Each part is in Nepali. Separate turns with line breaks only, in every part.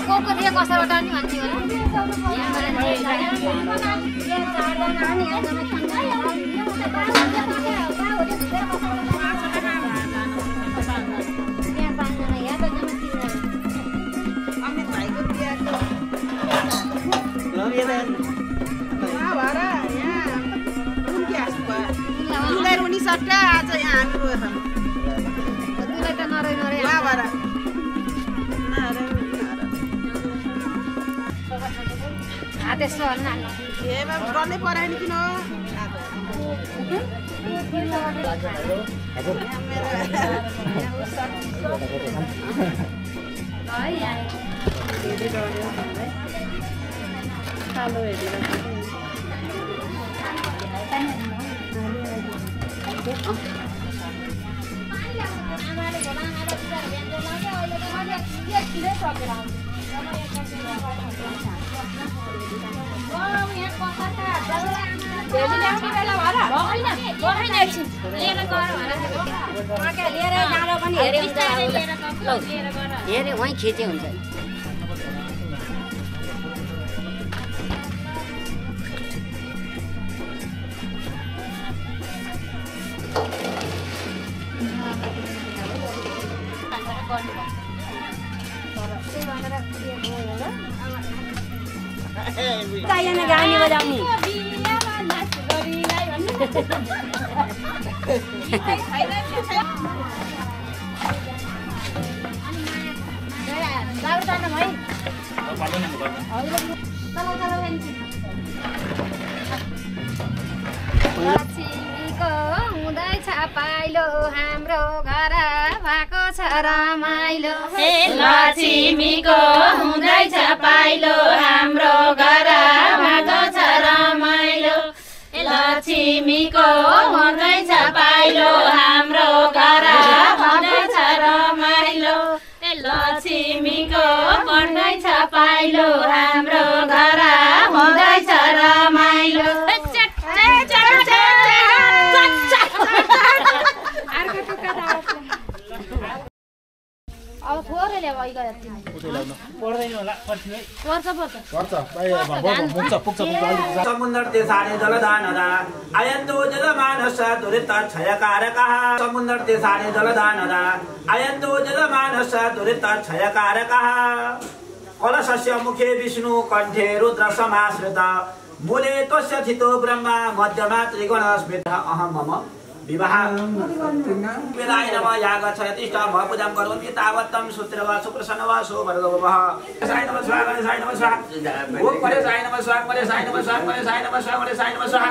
कोको दिए कसैबाट नि भन्छु
आज यहाँ
तुलाई त नरै नरै त्यसो
गर्नै परेन किन
हेरे वहीँ खिचे हुन्छ गानी बजाउने
लक्ष्मीको हुँदैछ पाइलो हाम्रो घर भएको छ रमाइलो
लक्ष्मीको हुँदैछ पाइलो हाम्रो घर भएको छ रमाइलो लक्ष्मीको हुँदैछ पाइलो हाम्रो घर हुँदैछ रमाइलो लक्ष्मीको पर्दैछ पाइलो हाम्रो घर हुँदैछ रमाइलो
अब थोरै ल्याऊ अइ गयो
पर्दैन होला
पर्छ
समुद्र तेसारे जलदानदा अयन्तो जलमानस दुरित क्षयकारकः समुद्र तेसारे जलदानदा अयन्तो जलमानस दुरित क्षयकारकः कलशस्य मुखे विष्णु कण्ठे रुद्र समाश्रित मूले तस्य स्थितो ब्रह्मा मध्यमा त्रिगुण स्मृतः अहं मम विवाह वेदाय नमः याग छयतिष्ठ महपूजां करोमि तावत्तं सूत्रवा सुप्रसन्न वा सुवर्गवः साई नमः स्वाहा साई नमः स्वाहा ओम गणेश साई नमः स्वाहा गणेश साई नमः स्वाहा गणेश साई नमः स्वाहा गणेश साई नमः स्वाहा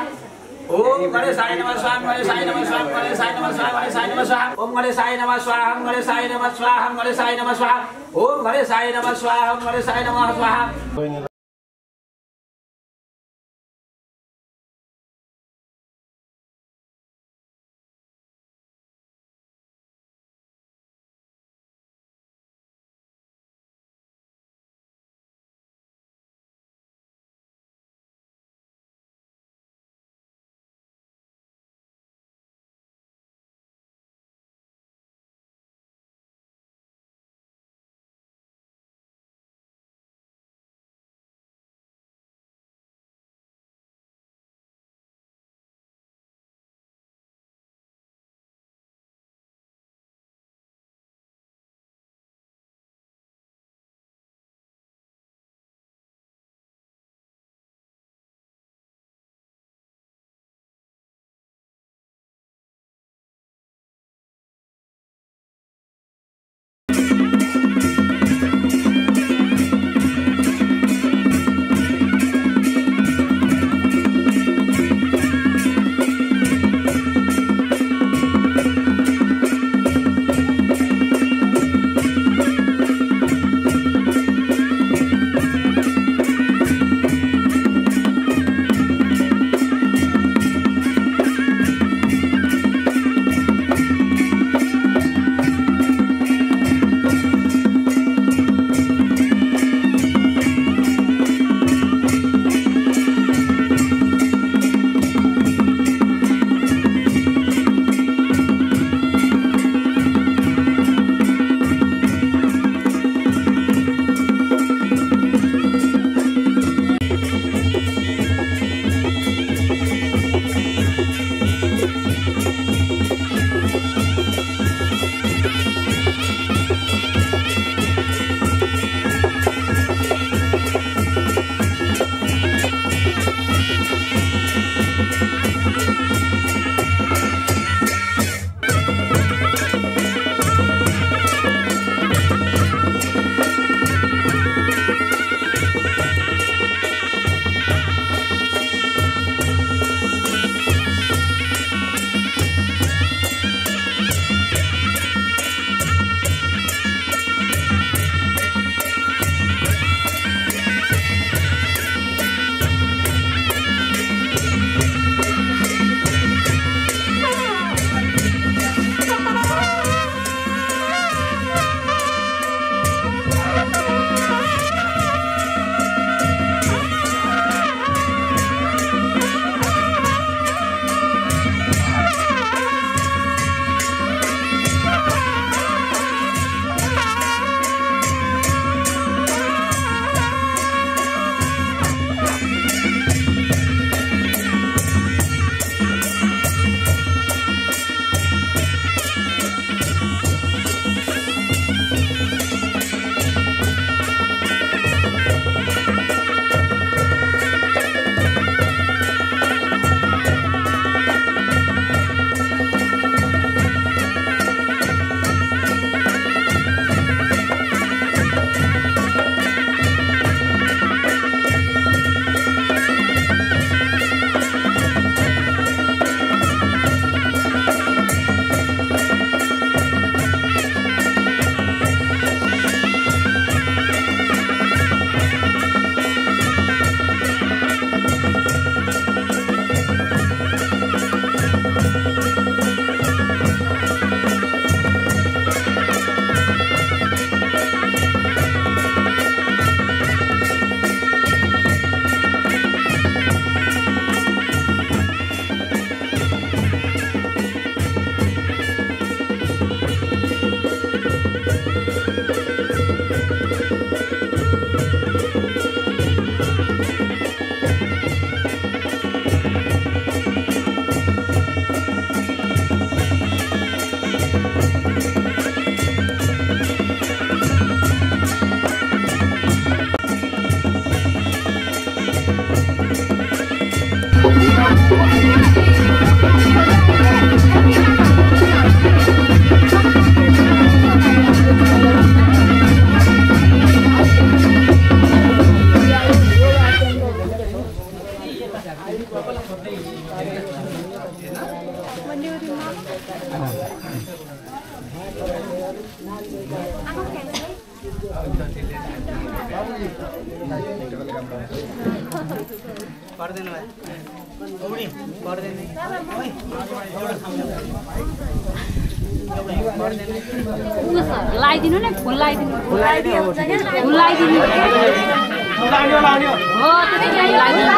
ओम गणेश साई नमः स्वाहा गणेश साई नमः स्वाहा गणेश साई नमः स्वाहा गणेश साई नमः स्वाहा ओम गणेश साई नमः स्वाहा गणेश साई नमः स्वाहा गणेश साई नमः स्वाहा ओम गणेश साई नमः स्वाहा गणेश साई नमः स्वाहा
पर्दैन भाइ उडी पर्दैन
लाइदिनु न फुल लाइदिनु फुल लाइदिनु हो त्यति लाइदिनु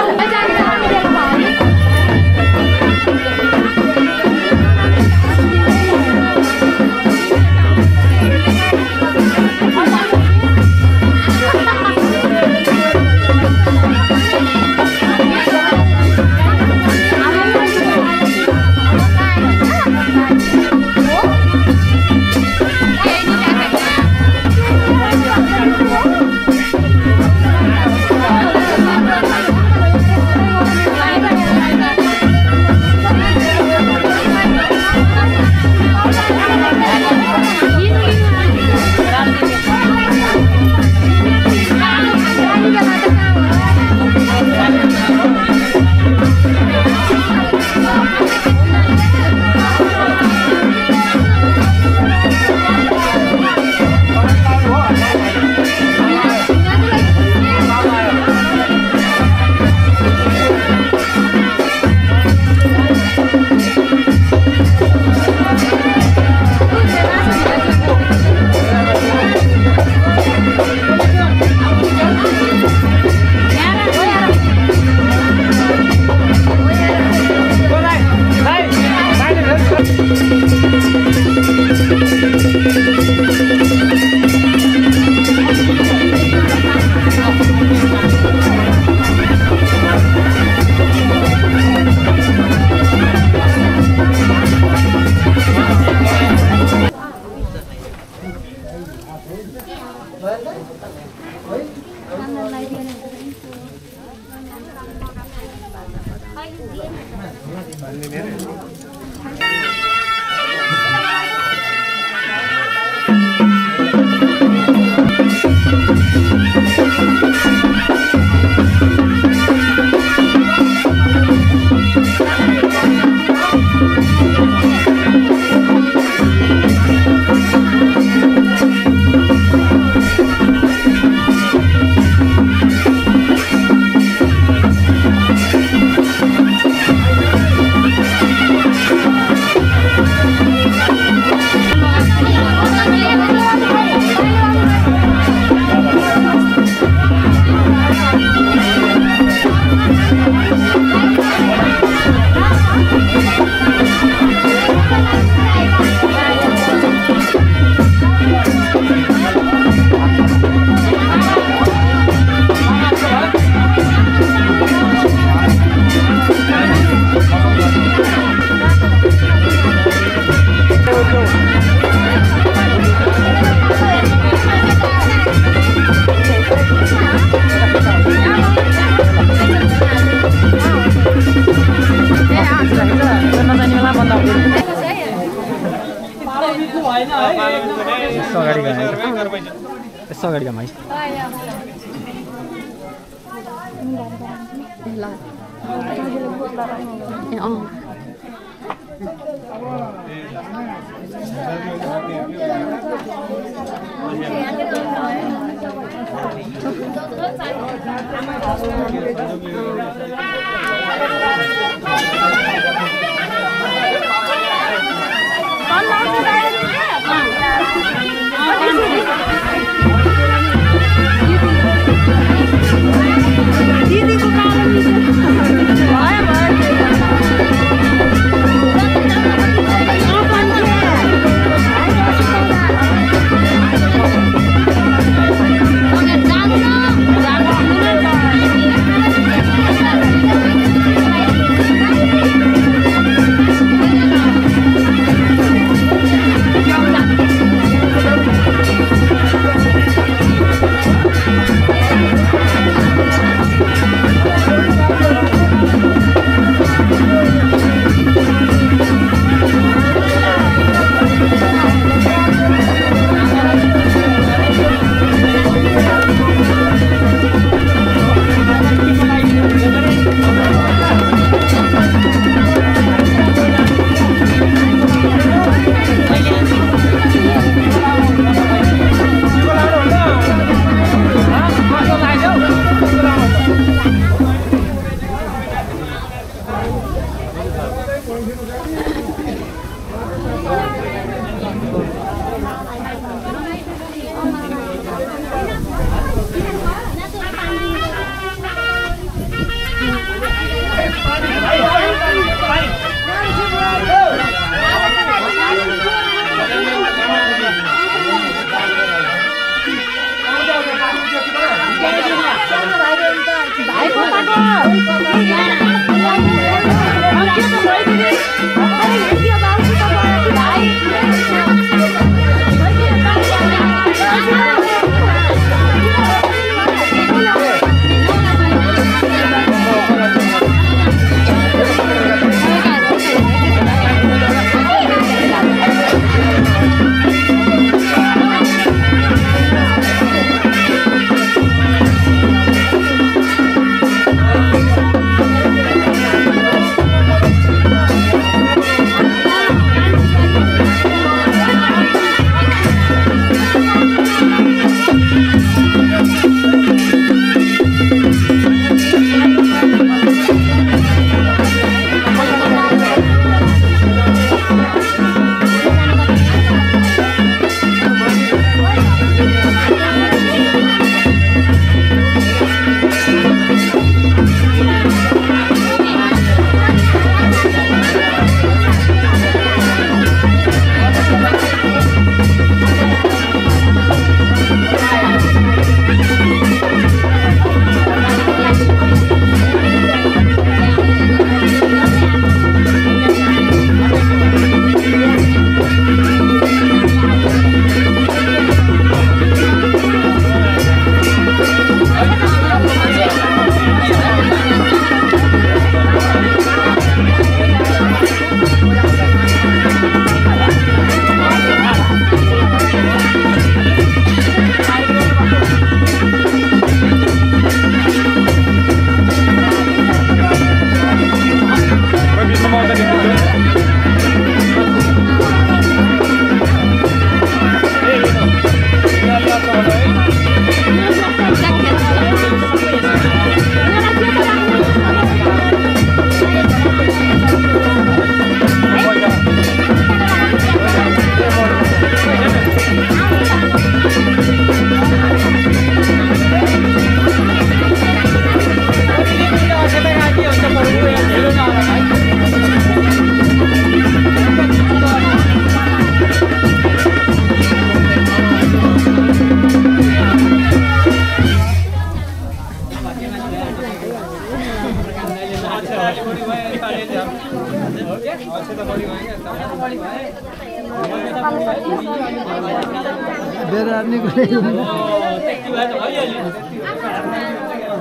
यसो अगाडि घमाइ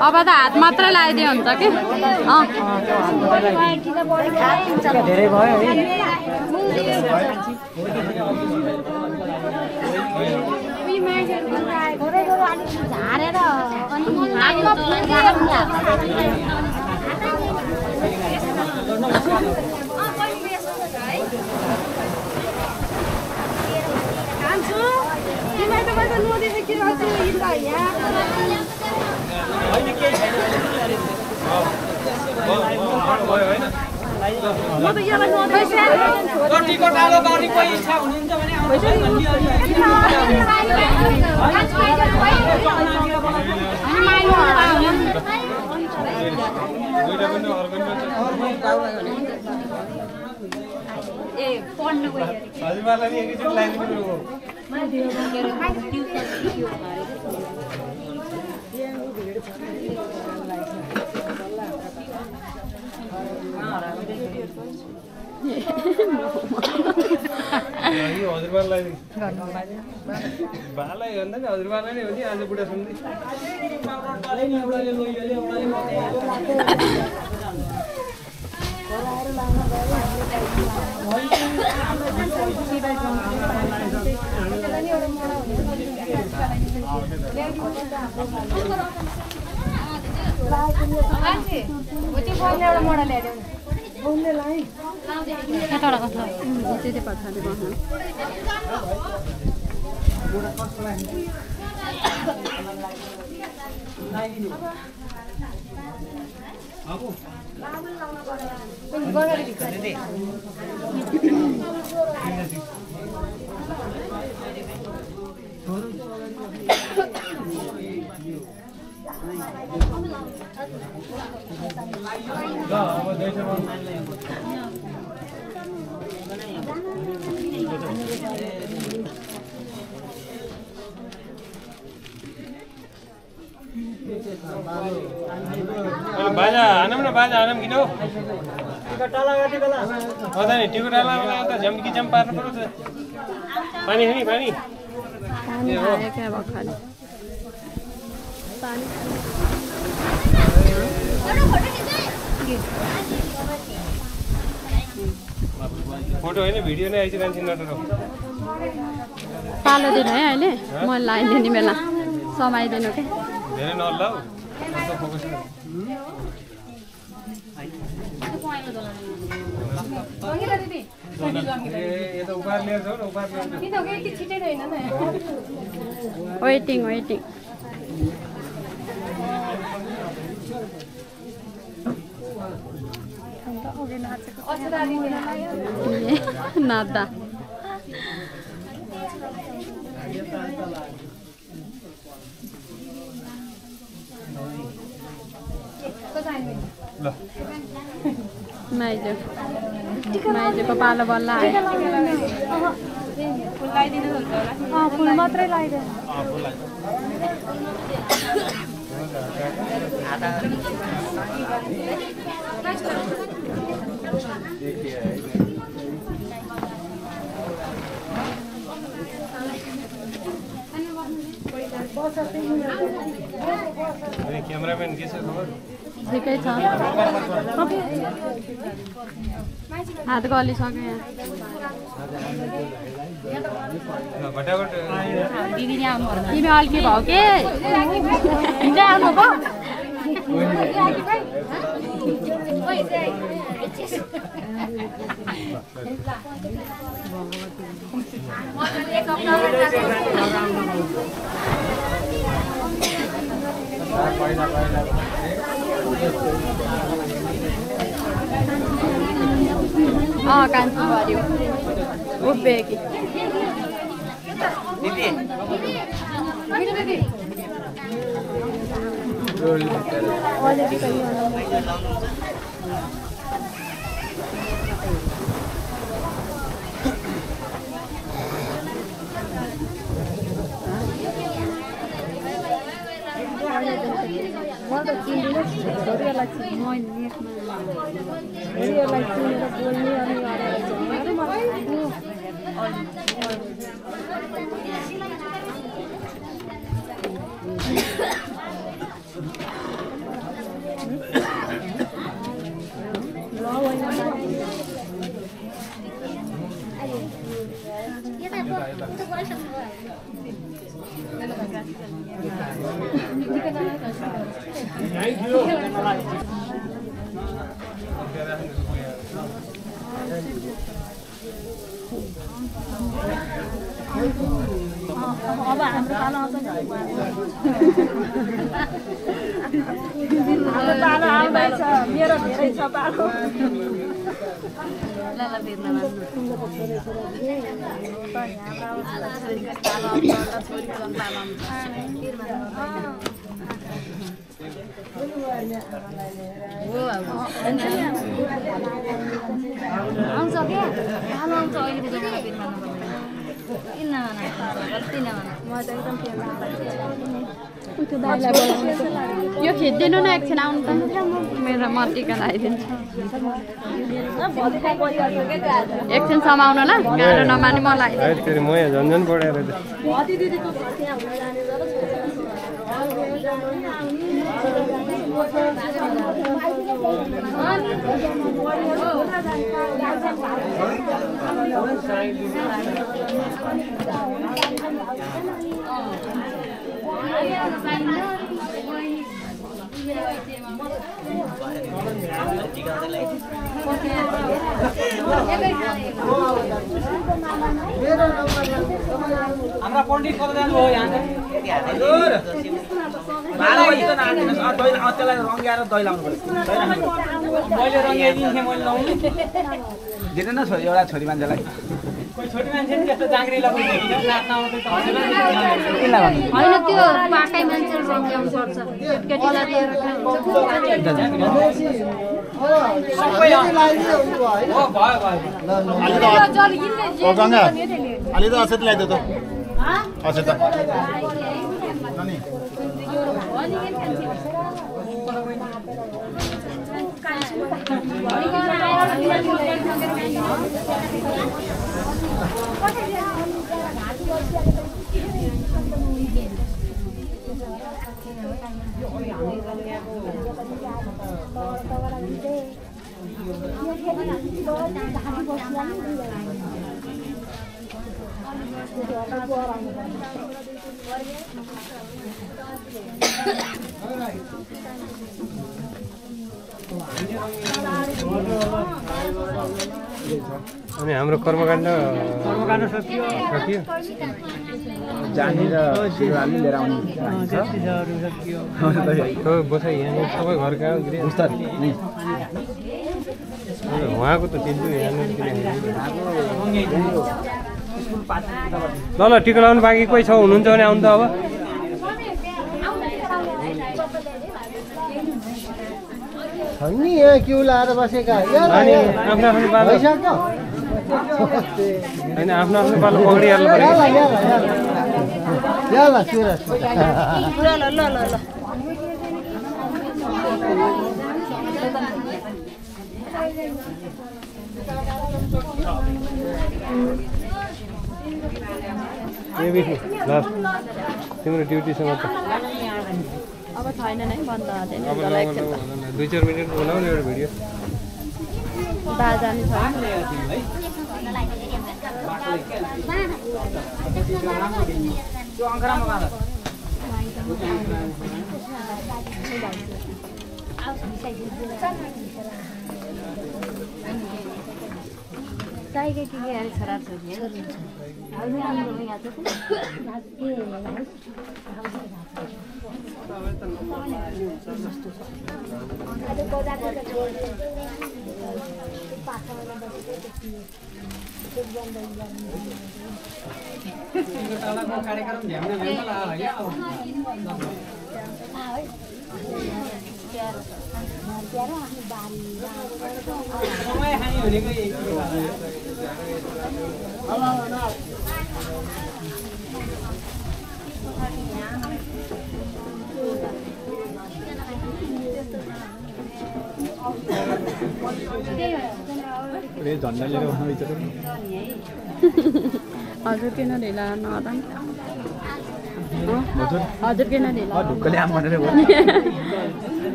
अब त हात मात्र लगाइदियो हुन्छ कि
धेरै भयो है
झारेर
बालाई भन्दा नि हजुरबालाई नै हो नि आज बुढा सुन्दै बाजा हानौँ किन हौ अझ नि टिकुटालामा त झम्की झम पार्नु पर्यो त पानी खाने पानी फोटो होइन भिडियो नै आइसकेको नटरो
पालो दिन है अहिले म लाइदिने बेला समाइदिनु के
धेरै नल्लाऊ फोकस
वेटिङ वेटिङ नाच्दा माइजूको पालो बल्ल आयो फुल मात्रै लगाइदियो
क्यामेराम्यान के छ खबर
ठिकै छ हात गलिसक्यो यहाँ तिमी अल्के भाउ के हिँड्दै आउनु भयो कान्छी गऱ्यो उभियो कि अब हाम्रो पालो आउँछ हाम्रो पालो आउँदैछ मेरो धेरै छ पालो आउँछ क्या पालो आउँछ अहिलेको जमाना यो खिचिदिनु न एकछिन आउनु त मेरो मर्टीका लगाइदिन्छु एकछिन समाउनु ल गाह्रो नमाने म लगाइदिन्छु
म यहाँ झन्झन पढेर
हमरा पण्डित कता जानु हो यहाँ भाडा पनि त नाच्नु दैला अत्यालाई रङ्ग्याएर दैलाउनु पर्छ मैले रङ्ग्याइदिन्थे मैले लाउनु दिनु न छोरी एउटा छोरी मान्छेलाई कोही छोरी मान्छे नि त्यस्तो जाँग्री लगाउँछ नाच्न आउँछ होइन त्यो पाकै मान्छेले रङ्ग्याउनु पर्छ केटीलाई दिएर
अलि त असेत ल्याइदियो त असेत
अनि हाम्रो कर्मकाण्ड सकियो
जानेर सेवाले लिएर आउने
बसाइ यहाँ सबै घरका उहाँको त चिन्छु ल ल टिका लगाउनु बाँकी कोही छ हुनुहुन्छ भने आउनु त अब
नि यहाँ क्यु लाएर बसेका
अनि आफ्नो आफ्नो पालो होइन आफ्नो आफ्नो पालो पक्रिहाल्नु पर्यो ल तिम्रो ड्युटीसँग त
अब छैन नै बन्द
अब 2-4 मिनट बनाउनु एउटा भिडियो
बाजानी छ
चाहिएको के अरे छोरा छोरी
झन्डा लिएर
हजुर किन ढिला नआदा हजुर किन ढिला
ढुक्कले आम भनेर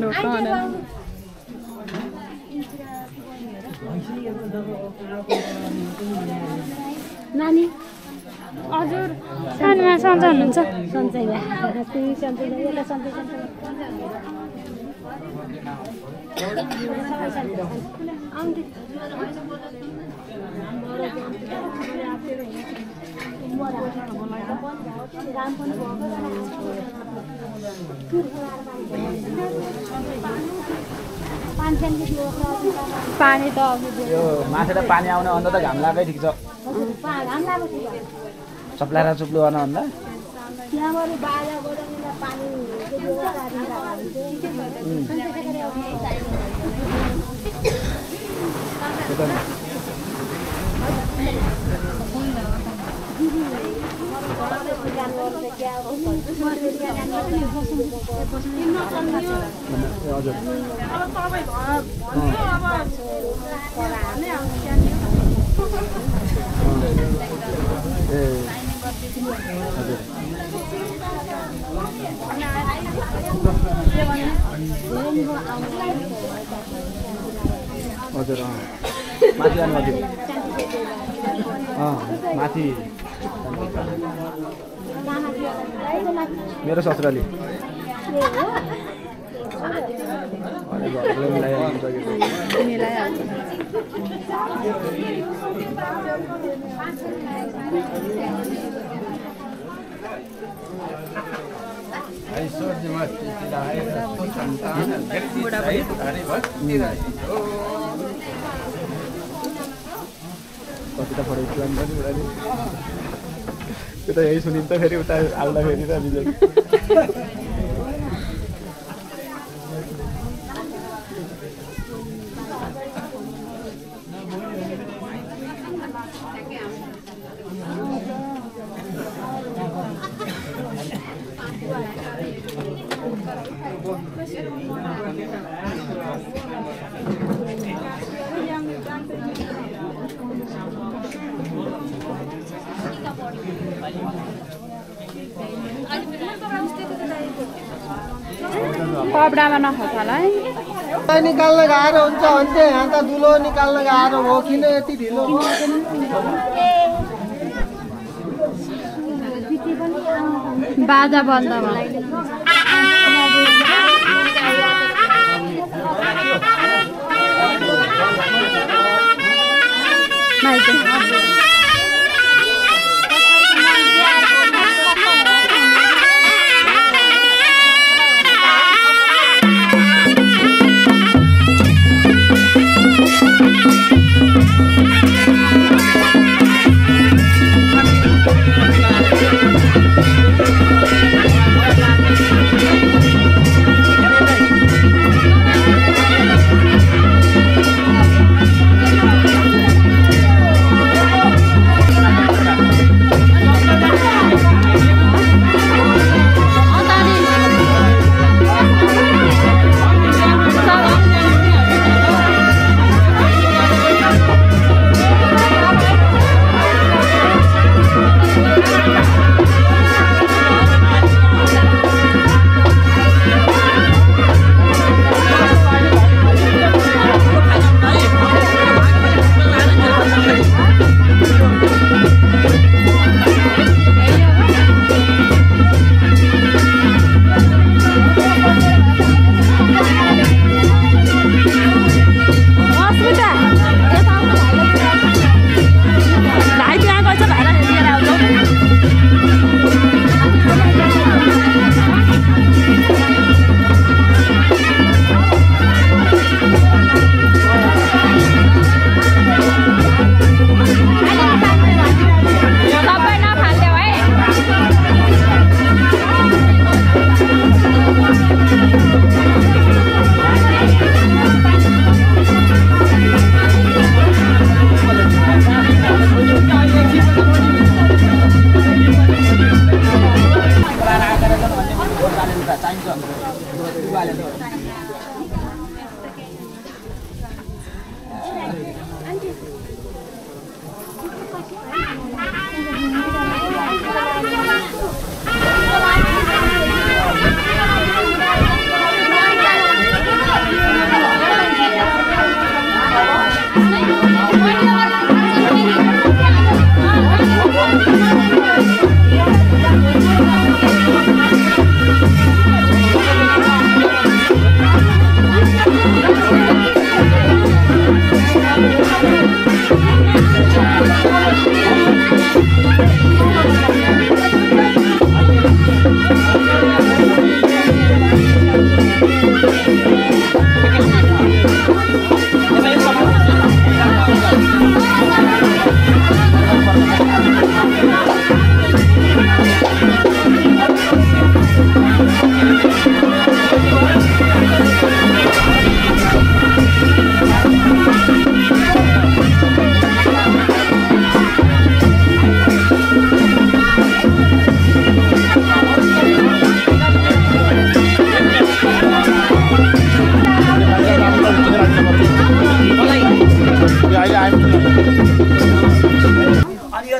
ढुक्क भनेर नानी हजुर सानोमा सन्चै हुनुहुन्छ
सन्चैमा सन्चै
पानी त
यो माथेर पानी आउन अन्त त घाम लागै ठिक छ चप्लाएर चुप्लो गर्न भन्दा हजुर माथि जानु माथि मेरो ससुराली कति त पढेको प्लान पनि बुढाले त्यो त यही सुनिन्छ फेरि उता हाल्दाखेरि त बिजोग
कपडामा नखोस् होला है
निकाल्न गाह्रो हुन्छ भने यहाँ त दुलो निकाल्न गाह्रो हो किन यति ढिलो
बाजा बन्द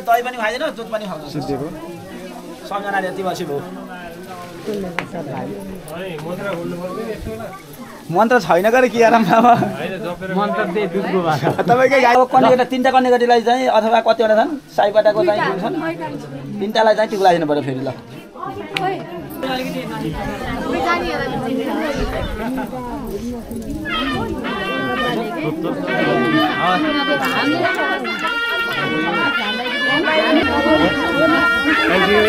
दही पनि खाइदैन दुध पनि खाउँछ सिद्धेको सम्झनाले यति बसी भयो मन्त्र छैन गरे के आराम बाबा मन्त्र त्यही दुधको भाका तपाईकै गाई कन्नेगटी तीनटा कन्नेगटीलाई चाहिँ अथवा कतिवटा छन् साइबाटाको चाहिँ छन् तीनटालाई चाहिँ टिकुला दिनु पर्यो फेरि ल
Thank you.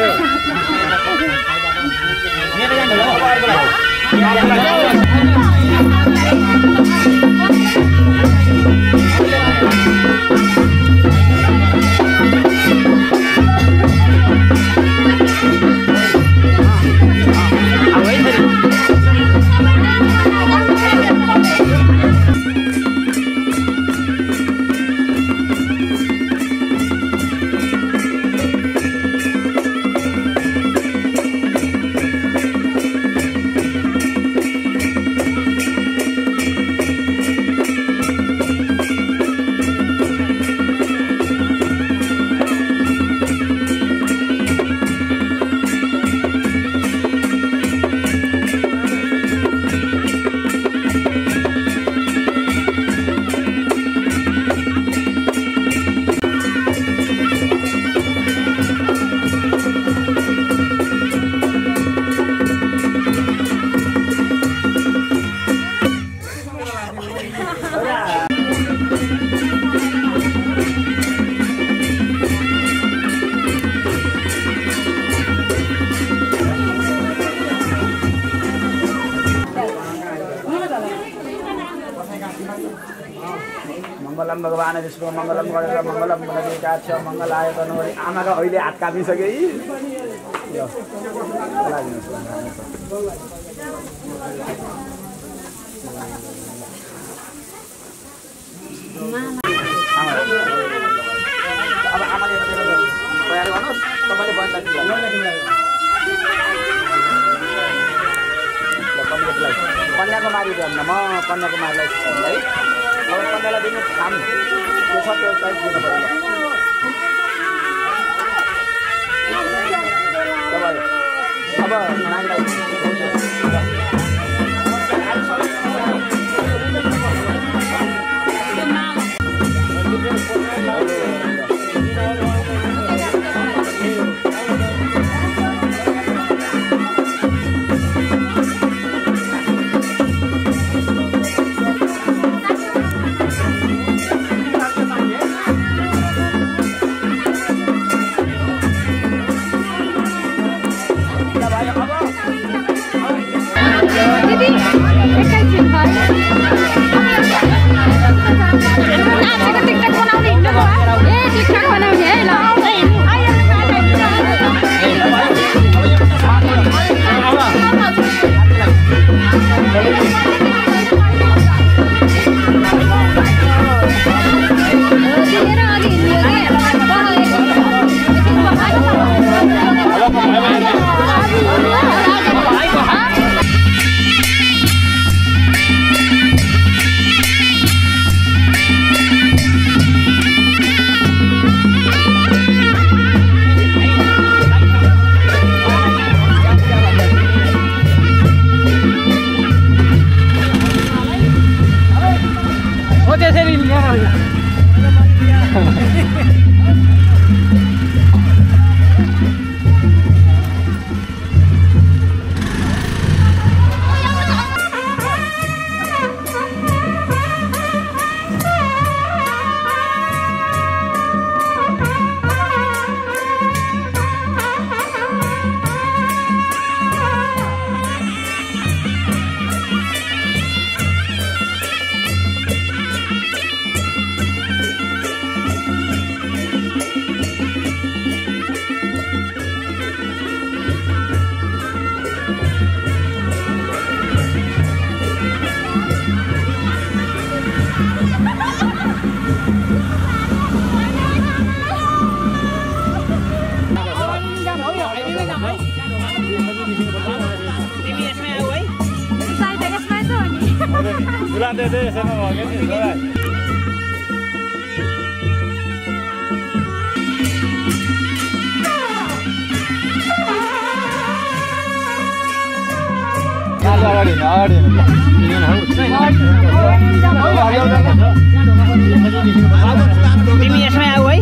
मङ्गलम भगवान् विष्णु मङ्गलम गरेर मङ्गलम गणेशाय मङ्गलाय तनोहरि आमाको अहिले हात कापिसके यो अब आमाले तयार गर्नुहोस् तपाईँले बन्दा कन्याकुमारी म कन्याकुमारीलाई है अब कन्यालाई दिनु काम त्यो छ त्यो चाहिँ दिनु पर्यो अब नानीलाई
तिमी यसमै आऊ है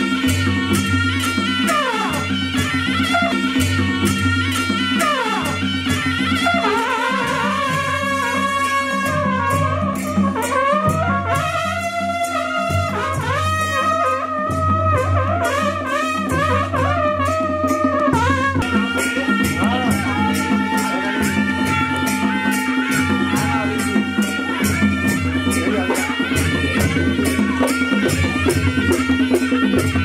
Thank you.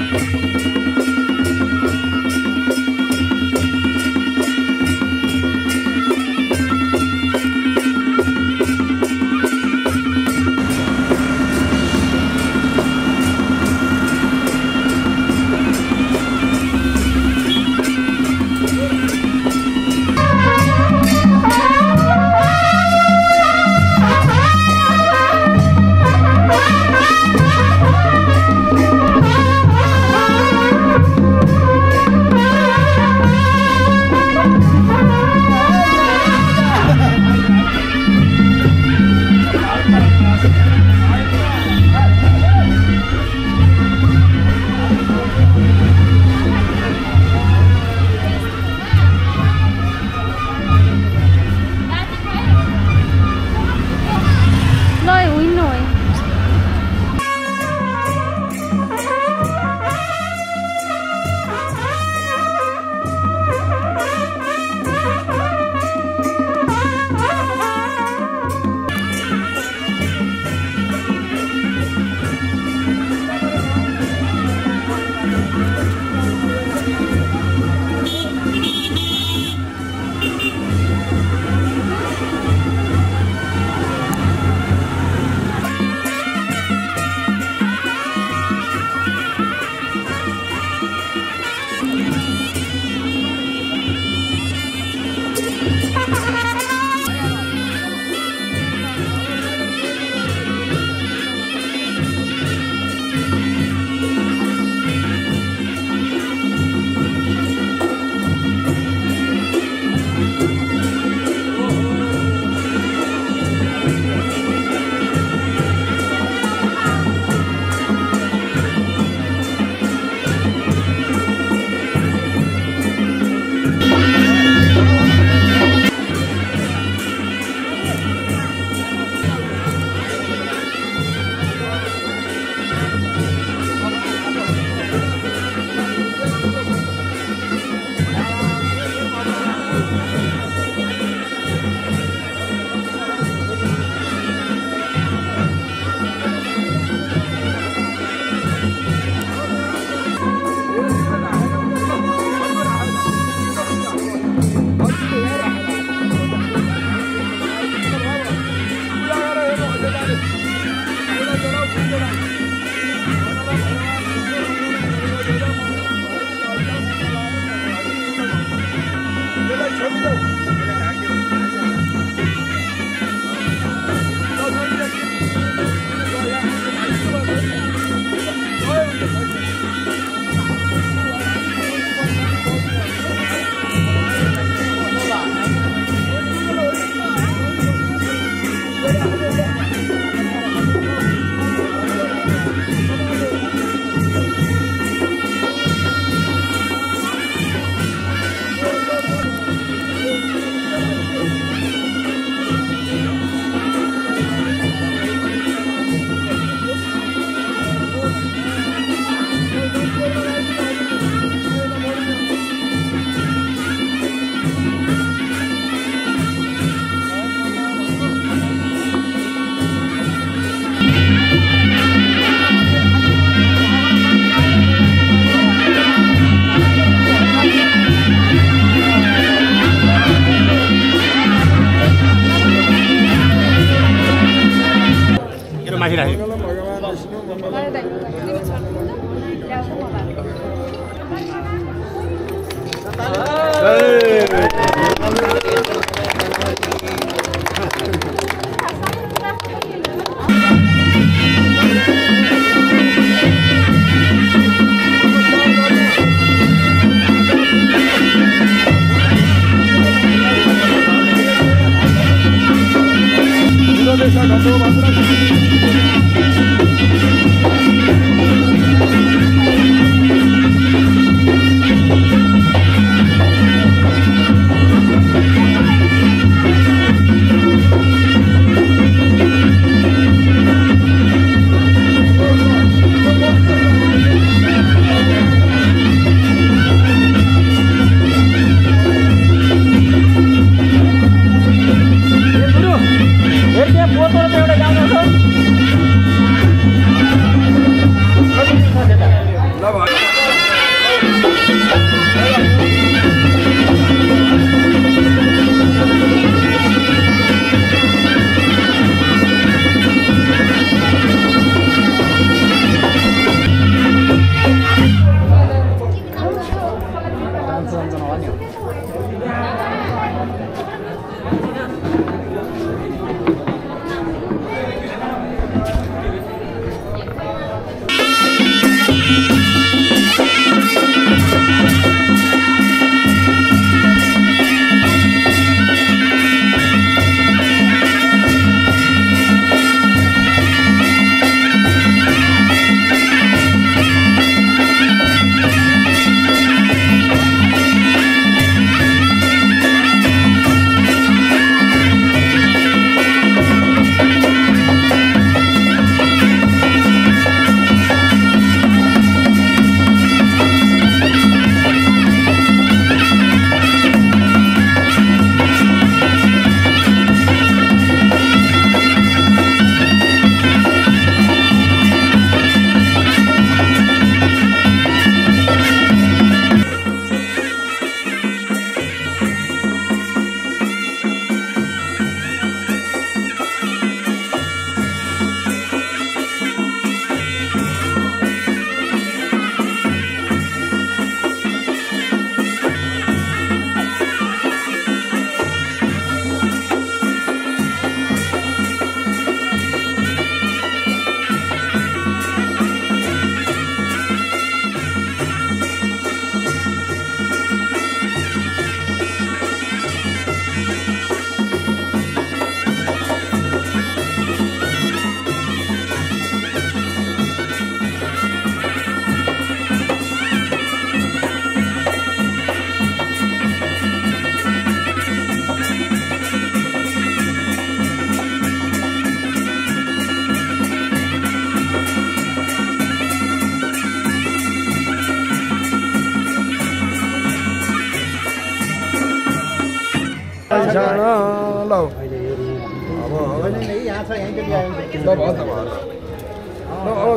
माथि राख्यो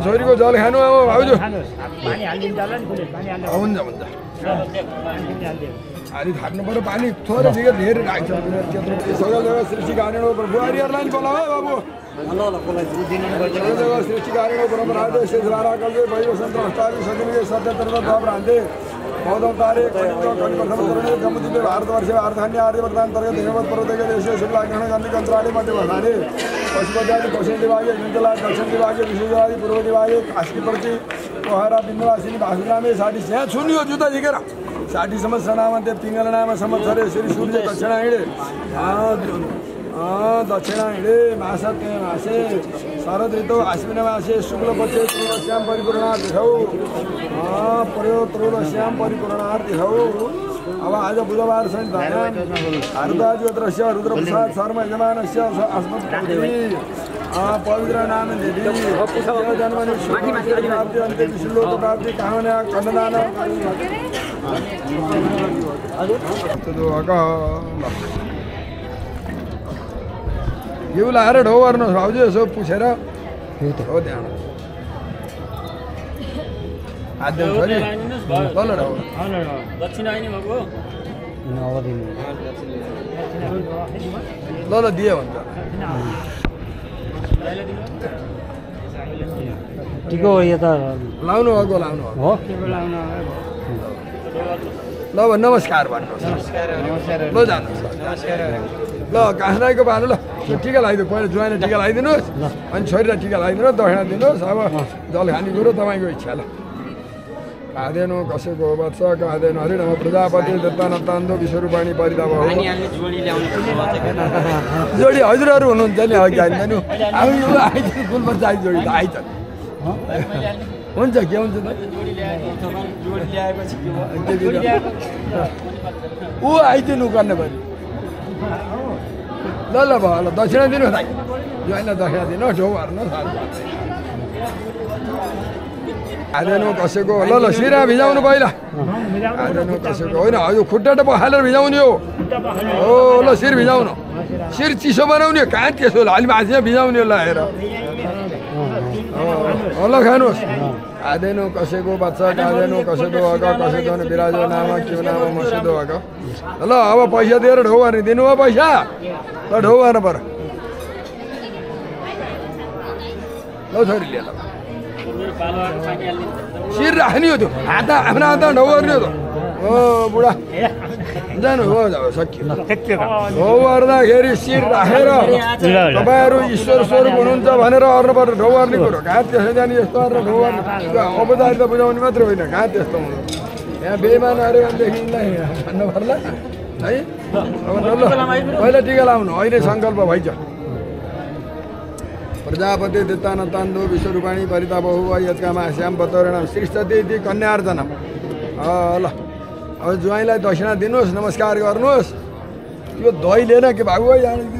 छोरीको जल खानु अब भाउजू हुन्छ अलि थाप्नु पर्यो पानी थोरै जिगर धेरै राख्छ सबै जग्गा सृष्टि गानेको बुहारीहरूलाई बोला है बाबु सबै जग्गा सृष्टि गानेको परम्पराले शेषधारा कल्पे भैरव सन्त अष्टादि सदिनके सत्यतर्फ भ्रान्ते बौद्धवतारे कलिप्रथमचरणे जम्बुद्वीपे भारतवर्षे भारतान्य आर्यवर्तान्तर्गत हिमवत् पर्वतके देशे शुक्लाग्रहण गन्धिकन्त्राणि मध्य भाषारे पशुपत्यादि पश्चिम दिवागे गुन्तला दक्षिण दिवागे विशेषवादी पूर्व दिवागे कास्कीप्रति पोहरा बिन्दुवासिनी भाषुरामे साठी यहाँ छुनियो जुत्ता झिकेर 60 संवत्सर नाम ते पिङ्गल नाम संवत्सरे श्री सूर्य दक्षिणायणे दक्षिणायणे मासते मासे शरद ऋतु आश्विन मासे शुक्ल पक्षे त्रयोदश्याम परिपूर्णार्थिहौ त्रयोदश्याम परिपूर्णार्थिहौ। अब आज बुधबार रुद्राज्योत्रस्य रुद्रप्रसाद शर्म यजमानस्य अस्मत्पृथ्वी पवित्र नाम देवी जन्मनि प्राप्ति अन्ते विश्वलोक प्राप्ति कामना कन्नदान यो लाएर ढो गर्नुहोस् भाउजू यसो पुछेर हो ध्यान आद्य छोरी ल ढो
दक्षिण आइने भएको
ल दिए भन्छ
टिको यो त
लाउनु भएको हो ल नमस्कार भन्नुहोस् ल जानुहोस् ल घाँसराईको बानु ल टिका लगाइदिनु पहिला ज्वाइँले टिका लगाइदिनुहोस् अनि छोरीलाई टिका लगाइदिनुहोस् दक्षिणा दिनुहोस् अब जल खाने कुरो तपाईँको इच्छा ल काँदेनु कसैको वत्स काँदेनु हरि नम प्रजापति दत्तानन्तान्दो विश्वरूपाणी परिताप जोडी हजुरहरू हुनुहुन्छ नि अघि आइदिनु अब यो आइदिनु गुलबर चाहिँ जोडी त आइज हुन्छ के हुन्छ ऊ आइदिनु गर्ने भयो ल ल भयो ल दक्षिणा दिनुहोस् भाइ ज्वाइँलाई दक्षिणा दिनुहोस् ढो हार्नुहोस् आँदेनु कसैको ल ल सिरा भिजाउनु पहिला आँदेनु कसैको होइन हजुर खुट्टा त पखालेर भिजाउने हो ल शिर भिजाउनु शिर चिसो बनाउने कहाँ त्यसो अलि माथि भिजाउने हो लगाएर ल खानुहोस् आँदेनु कसैको बच्चा काँदेनु कसैको हक कसैको बिराजो नाम के नाम मसिदो हक ल अब पैसा दिएर ढो गर्ने दिनु हो पैसा ल ढो गर्नु पर्यो ल छोरी लिएर शिर राख्ने हो त्यो हात आफ्नो हात ढो गर्ने हो त ओ बुढा जानु हो सक्यो ढो गर्दाखेरि शिर राखेर तपाईँहरू ईश्वर स्वरूप हुनुहुन्छ भनेर अर्नु पर्छ ढो गर्ने कुरो घात त्यसै जाने यस्तो गरेर ढो गर्ने औपचारिकता बुझाउने मात्रै होइन घात त्यस्तो हुनु यहाँ बेइमान अरे भनेदेखि भन्नु पर्ला है अब ल पहिला टिका लाउनु अहिले सङ्कल्प भइछ प्रजापति दत्तानन्तान्दो विश्वरूपाणी परिताप हो यत्कामा श्याम पतोरणम श्रीष्ठति कन्यार्जनम ल अब ज्वाइँलाई दक्षिणा दिनुहोस् नमस्कार गर्नुहोस् यो दही लिएन के भागो दही हाल्नु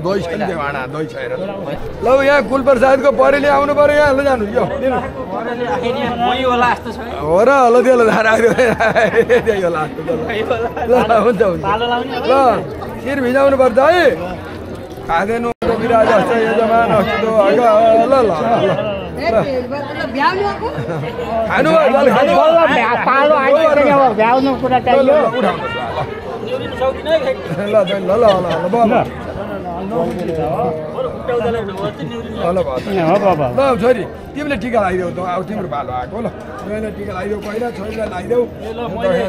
दही छैन दही छैन ल यहाँ कुलप्रसादको परेली आउनु पर्यो यहाँ ल जानु यो हो र ल त्यो ल हुन्छ ल शिर भिजाउनु पर्छ है खाँदेनु बिराज यजमान ल ल खानु छोरी तिमीले टिका लगाइदेऊ त अब तिम्रो पालो आएको ल छोरीलाई टिका लगाइदेऊ पहिला छोरीलाई लगाइदेऊ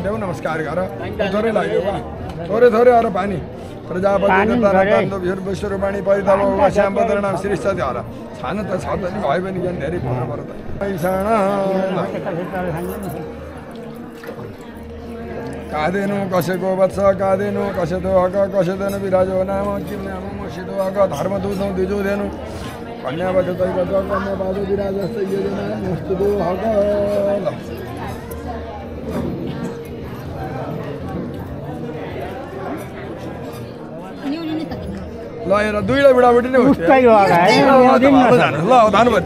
देऊ नमस्कार गर थोरै लगाइदेऊ थोरै थोरै अरू पानी प्रजापति विश्वरूपाणी परिताप श्याम पतोरणम श्रीष्ठति हर छानु त छ त नि भयो भने ज्ञान धेरै पाउनु पर्यो त काँदेनु कसैको वत्स काँदेनु कसैको हक कसैदैन बिराजो नाम किम नाम मसिदो हक धर्म दुधौ दिजो देनु कन्याबाट तैबाट कन्याबाट बिराज जस्तै योजना मस्तुदो हक ल हेर दुईवटा बुढाबुढी नै हुन्छ ल धन्यवाद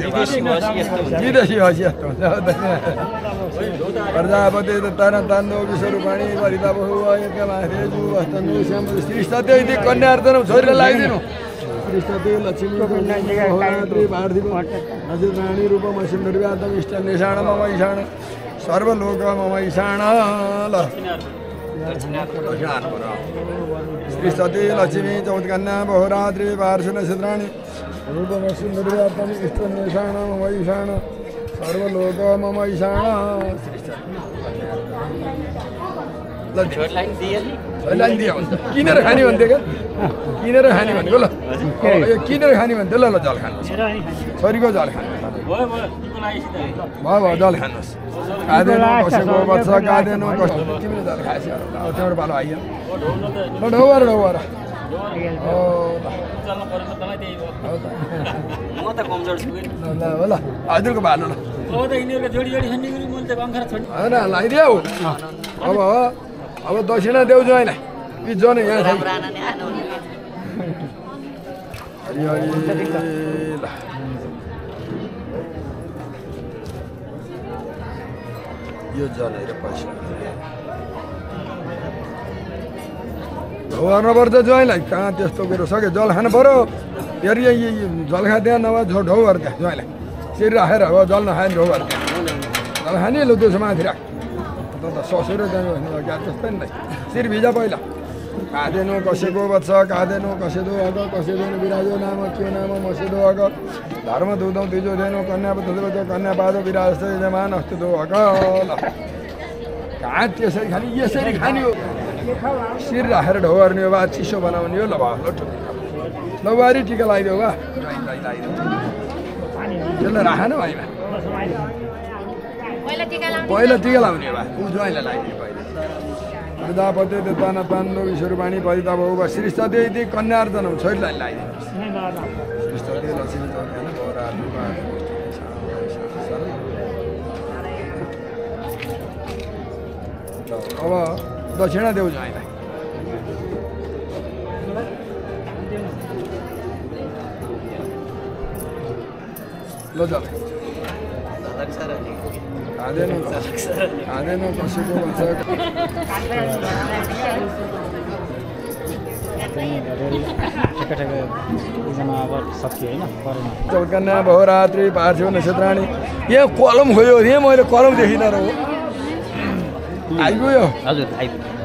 विदेशी हँसी यस्तो प्रजापति दत्तानन्तान्दो विश्वरूपाणी परिताप श्रीष्ठति कन्यार्जनम छोरीलाई लगाइदिनु श्रीष्ठति लक्ष्मी पार्थिव नजिराणी रूप सुन्दरव्यातम इष्ट निषाण मम ईशाण सर्वलोक मम ईशाण ल श्रीष्ठति लक्ष्मी चौथकन्या बहुरात्रि पार्श्वन क्षेत्राणि रूपम सुन्दरव्यातम इष्ट निषाण मम ईशाण सर्वलोक मम ईशाण छोरीलाई दिए हुन्छ किनेर खाने भन्थ्यो क्या किनेर खाने भनेको ल यो किनेर खाने भन्थ्यो ल जल खानुहोस् छोरीको जल खानु भयो जल खानुहोस् काँदेन कसैको बच्चा काँदेन कसो तिमीले जल खाएछ त्यहाँबाट पालो आइयो ल ढौवा ल ल हजुरको भालो ल होइन लगाइदियो अब दक्षिणा देऊ ज्वाइँलाई कि जन यहाँ छ यो जल हेर पैसा ढौर्नुपर्छ ज्वाइँलाई कहाँ त्यस्तो कुरो सक्यो जल खानु पऱ्यो फेरि जल खा त्यहाँ नभए ढौहरू त्यहाँ ज्वाइँलाई सिर राखेर अब जल नखायो ढौहरू त्यहाँ जल खाने लु त्यसो माथि राख त ससुरो जानु क्या त्यस्तै नि सिर भिजा पहिला काँदेनु कसैको बच्चा काँदेनु कसैदो अग कसैदेनु बिराजो नाम के नाम मसेदो अग धर्म दुधौँ तिजो देनु कन्या बच्चा कन्या बाधो बिराज यजमान अस्ति दो अग ल कहाँ त्यसरी खाने यसरी खाने हो सिर राखेर ढौर्ने हो बा चिसो बनाउने हो ल भयो ल लौबारी टिका लगाइदियो बा त्यसलाई राखेन भाइमा पहिला टिका लाउने बा ऊ ज्वाइँलाई लगाइदियो पहिला प्रजापति ताना तान्दो विश्वरूपाणी परिता बहु बा श्रीष्ठते यदि कन्यार्जन छोरीलाई लगाइदिनुहोस् श्रीष्ठते लक्ष्मी अब दक्षिणा देऊ ज्वाइँलाई ल जल खाँदैन कसैको भन्छ चौकन्या बहुरात्रि पार्थिव नक्षत्राणी यहाँ कलम खोयो यहाँ मैले कलम देखिनँ र हो आइगयो
हजुर आइपुग्यो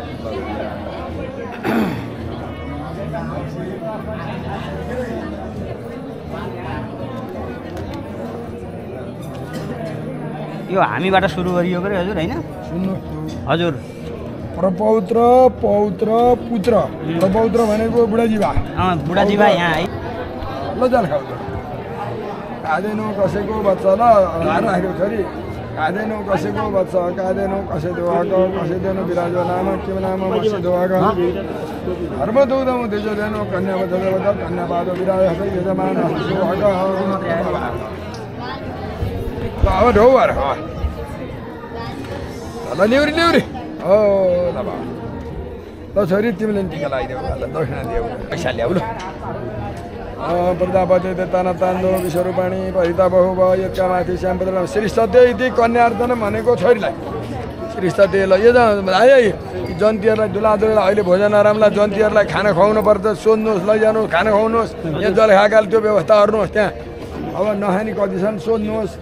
यो हामीबाट सुरु गरियो पऱ्यो हजुर होइन
सुन्नु
हजुर
प्रपौत्र पौत्र पुत्र प्रपौत्र भनेको बुढाजीबा
बुढाजीबा यहाँ है
ल जल खाऊ खाँदैनौ कसैको बच्चा ल राखेको छोरी खाँदैनौ कसैको बच्चा खाँदैनौ कसै दोहाको कसै देनु बिराजो नाम के नाम बसी दोहाको धर्म दुधौँ तेजो देनु कन्या बच्चा कन्या बाधो बिराज यजमान अब ढौवर ल ल्याउरी हो ल ल छोरी तिमीले टिका लगाइदेऊ ल दक्षिणा देऊ पैसा ल्याऊ ल प्रजापति ताना तान्दो विश्वरूपाणी परिता बहु भयो यसका माथि श्यामपत्र श्रीष्ठते यदि कन्यार्जन भनेको छोरीलाई श्रीष्ठते ल यो आयो जन्तीहरूलाई दुलादुला अहिले भोजन आरामलाई जन्तीहरूलाई खाना खुवाउनु पर्छ सोध्नुहोस् लैजानुहोस् खाना खुवाउनुहोस् यहाँ जल खाएकाले त्यो व्यवस्था गर्नुहोस् त्यहाँ अब नखाने कति छन् सोध्नुहोस्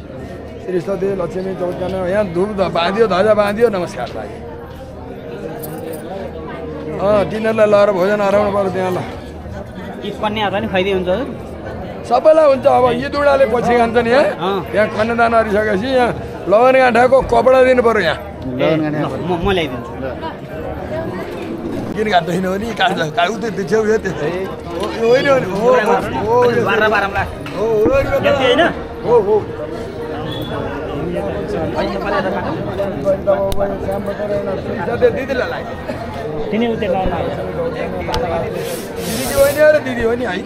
श्रीष्ठते लक्ष्मी चौकन यहाँ धुप बाँधियो ध्वजा बाँधियो नमस्कार लाग्यो तिनीहरूलाई लगाएर भोजन हराउनु पर्यो त्यहाँ ल
कन्याहरूलाई नि खुवाइदिए हुन्छ हजुर
सबैलाई हुन्छ अब यी दुडाले पछि खान्छ नि यहाँ कन्यादान गरिसकेपछि यहाँ लगन गाँठाको कपडा दिनु पर्यो यहाँ
म ल्याइदिन्छु
किन घाट्दैन हो नि काउ त छेउ यो त्यस्तै दिदीलाई दिदी हो नि है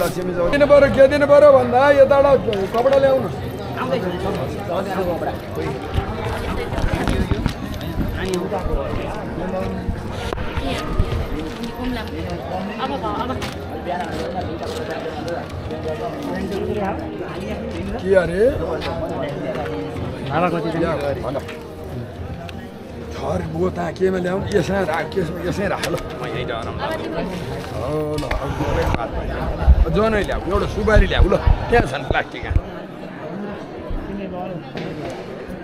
लक्ष्मी दिनु पर्यो के दिनु पर्यो भन्दा यताबाट कपडा ल्याउनु के अरे घर बोता केमा ल्याउनु यसै राख ल जनै ल्याऊ एउटा सुपारी ल्याऊ ल त्यहाँ छन् प्लास्टिक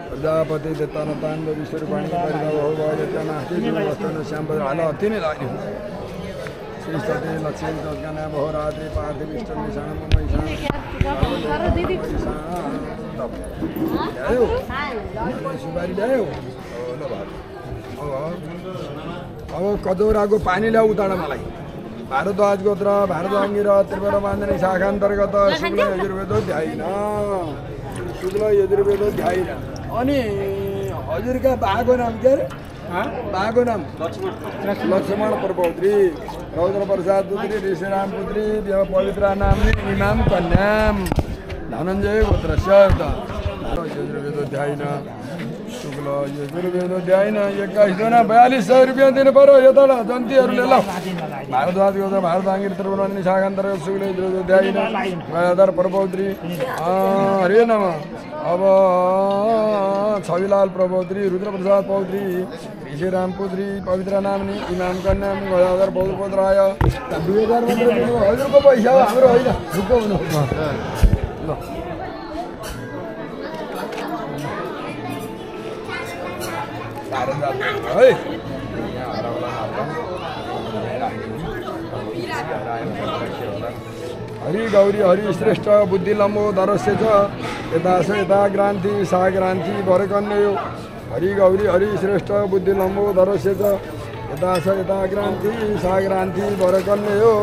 प्रजापति तान तान्द विश्वरूपाणी श्यामपत्र हाल अति नै लाग्ने श्रीष्ठते लक्ष्मी चौकना बहुरात्रि पार्थिव इष्ट सुपारी ल्यायो ल अब कदौराको पानी ल्याऊ उताड मलाई भारद्वाज गोत्र भारद्वाङ्गी र त्रिपुरा बान्धनी शाखा अन्तर्गत शुक्ल यजुर्वेद ध्याइन अनि हजुरका बाको नाम के अरे बाको नाम लक्ष्मण प्रपौत्री रौद्र प्रसाद पुत्री ऋषिराम पुत्री पवित्र नामनी इमाम कन्याम धनञ्जय गोत्र यजुर्वेद ध्याइन शुक्ल यजुर्वेद ध्याइन 21 4200 रुपियाँ दिनु पर्यो यता जन्तीहरूले ल भारद्वाज गोत्र भारद्वाङ्गी त्रिपुरा शाखा अन्तर्गत शुक्ल यजुर्वेद ध्याइन गयाधर प्रपौत्री हरे नम अब छविलाल प्रपौत्री रुद्रप्रसाद पौत्री ऋषिराम पुत्री पवित्र नामनी इमाम कन्याम गयाधर पौत्रपुत्राय 2000 मात्रै दिनु हजुरको पैसा हो हाम्रो होइन ढुक्क हुनु ल हरि गौरी हरि श्रेष्ठ बुद्धि लम्बो दरस्य च यता स यता ग्रान्थि सा ग्रान्थि वरकन्यो हरि गौरी हरि श्रेष्ठ बुद्धि लम्बो दरस्य च यता स यता ग्रान्थि सा ग्रान्थि वरकन्यो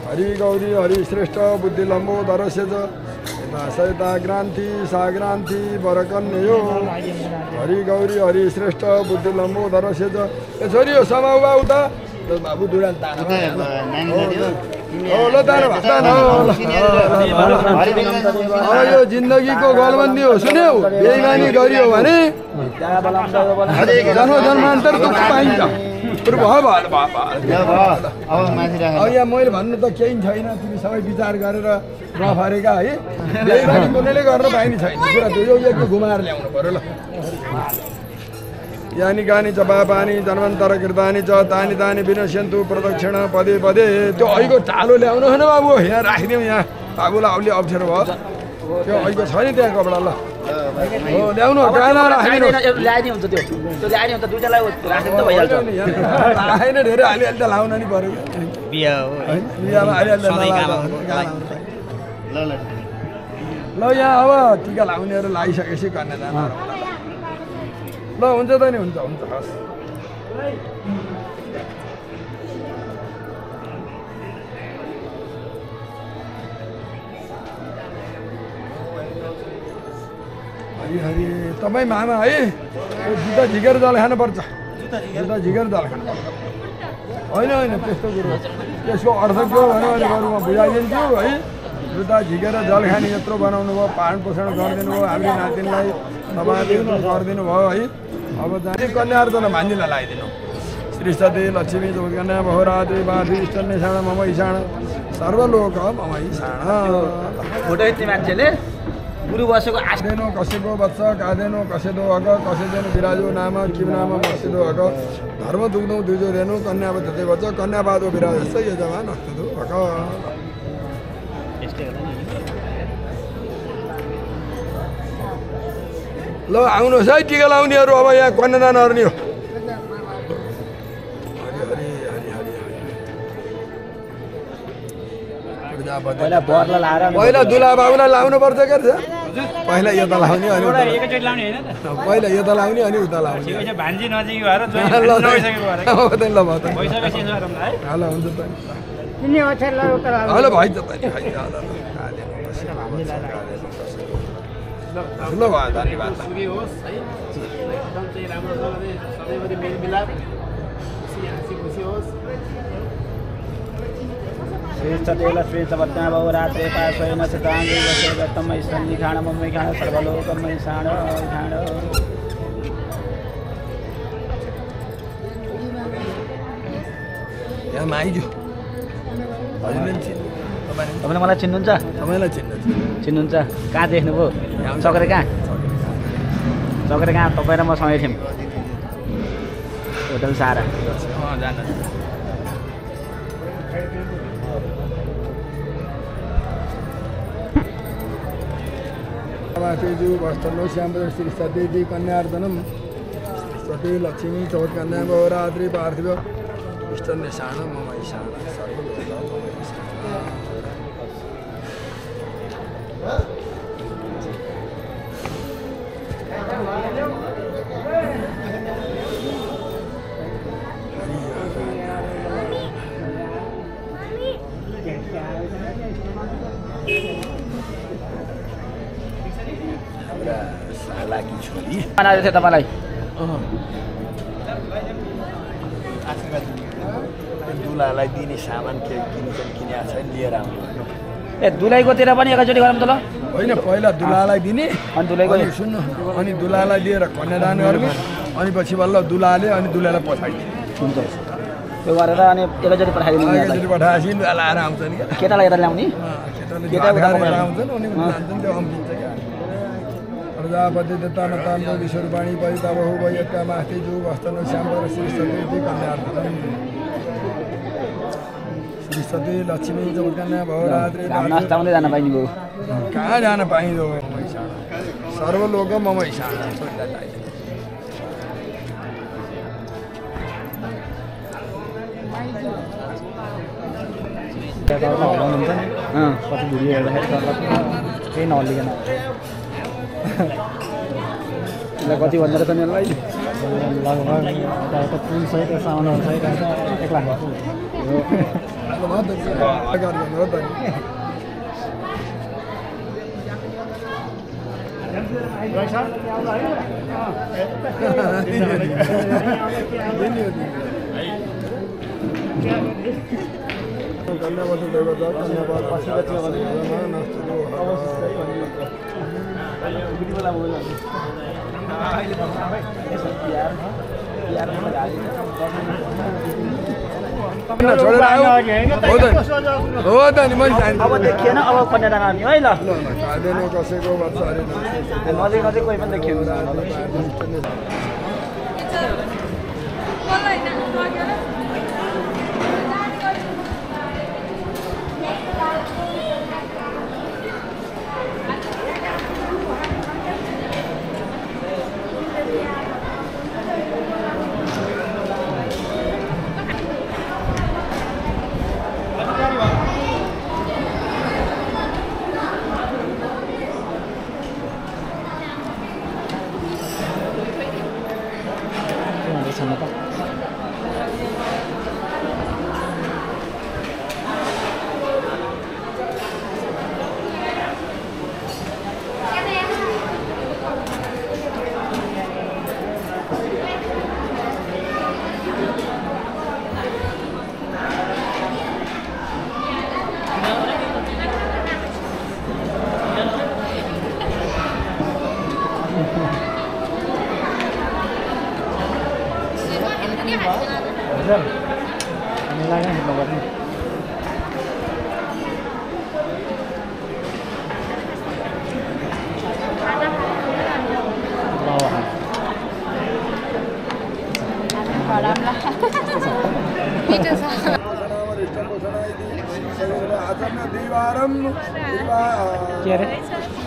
हरि गौरी हरि श्रेष्ठ बुद्धि लम्बो दरस्य च यता स यता ग्रान्थि सा ग्रान्थि वरकन्यो हरि गौरी हरि श्रेष्ठ बुद्धि लम्बो दरस्य च ए छोरी हो समाउ बा उता बाबु दुरान तान हो ल तान यो जिन्दगीको गलबन्दी हो सुन्यौ बेइमानी गरियो भने जन्म जन्मान्तर दुःख पाइन्छ अब यहाँ मैले भन्नु त केही छैन तिमी सबै विचार गरेर नफरेका है बेइमानी कुनैले गर्न पाइने छैन कुरा त्यो यो एक घुमाएर ल्याउनु पर्यो ल यानी गानी च पापानी जन्मन्तर कृतानी च तानी तानी विनश्यन्तु प्रदक्षिण पदे पदे त्यो ऐको टालो ल्याउनु होइन बाबु यहाँ राखिदिउँ यहाँ बाबुलाई औली अप्ठ्यारो भयो त्यो ऐको छ नि त्यहाँ कपडा ल हो ल्याउनु काना राखिदिनु
ल्याइदिन्छ त्यो ल्याइदिन्छ दुईटालाई राखेर त भइहाल्छ
राखेन धेरै अलिअलि त लाउन नि पर्यो
बिहा हो
बिहामा अलिअलि ल यहाँ अब टिका लाउनेहरू लागिसकेपछि कन्यादान ल हुन्छ त नि हुन्छ हुन्छ हस् हरि हरि तपाईँ मामा है जुत्ता झिकेर जल खानुपर्छ जुत्ता झिकेर जल खानुपर्छ होइन होइन त्यस्तो कुरो त्यसको अर्थ के हो भने अहिले बरु म बुझाइदिन्छु है जुत्ता झिकेर जल खाने यत्रो बनाउनु भयो पालन पोषण गरिदिनु भयो हाम्रो नातिनीलाई तपाईँले गरिदिनु भयो है अब जाने कन्याहरू त भान्जीलाई लगाइदिनु श्री सती लक्ष्मी कन्या बहुरात्री बाठी इष्ट निशाण मम ईशाण सर्वलोक मम ईशाण
फोटो यति मान्छेले गुरु बसेको
आस्देनो कसैको वत्स कादेनो कसैदो अग कसैदेनो विराजो नाम किम नाम बसेदो अग धर्म दुग्धौ दुजो रेनु कन्या बद्धते बच्च कन्या बादो विराजस्य यजमान अस्तु अग ल आउनुहोस् है टिका लाउनेहरू अब यहाँ कन्यादानहरू नि हो पहिला दुला बाबुलाई लाउनु पर्छ के पहिला यता लाउने अनि पहिला यता लाउने अनि उता लाउने ल हुन्छ त हेलो भाइ त ल भयो धन्यवाद
श्रेष्ठते लक्ष्मीपत्न्या बहुरात्रे पाशयन शताङ्गी वसे दत्तम ईशाण मम ईशाण सर्वलोकम ईशाण ईशाण
यहाँ आइजो
तपाईँले मलाई चिन्नुहुन्छ
तपाईँलाई
चिन्नुहुन्छ कहाँ देख्नुभयो चक्रे कहाँ तपाईँ र म सँगै थियौँ होटल सारा
तेजु वस्तनो श्याम श्री सती कन्यार्दनम सती लक्ष्मी चौथ कन्या बहुरात्रि पार्थिव इष्ट निशाण मम ईशान कालाकी छोरी
बनाएको थियो तपाईँलाई
दुलालाई दिने सामान के किने छैन लिएर आउनु
ए दुलाईकोतिर पनि एकैचोटि गरौँ त ल
होइन पहिला दुलालाई दिने
अनि दुलाईको
सुन्नु अनि दुलालाई लिएर कन्यादान गर्ने अनि पछि बल्ल दुलाले अनि दुलालाई पठाइदिने
हुन्छ त्यो गरेर अनि एकैचोटि पठाइदिनु
एकैचोटि पठाएपछि दुला आएर आउँछ नि क्या
केटालाई यता ल्याउने
केटाले आउँछन् अनि लान्छन् त्यो अम्किन्छ क्या प्रजापति दत्ता नतान्त विश्वरूपाणी परिता बहु वयत्का मास्ति जु वस्तन श्यामवर श्री सती कन्यार्थम श्री सती लक्ष्मी चौकन्या भवरात्रि
नास्ता मात्रै जान पाइने भयो
कहाँ जान पाइँदो सर्वलोक मम ईशाना
हराउनुहुन्छ नि कति भिडियो हेर्दाखेरि केही नहल्लिकन त्यसलाई कति भन्दा रहेछ नि यसलाई लगभग 300 सामानहरू सहित 1 लाख
हो त नि मैले
अब देखिएन अब कन्यादान आउने है ल
कसैको
नजिक नजिक कोही पनि देखिएन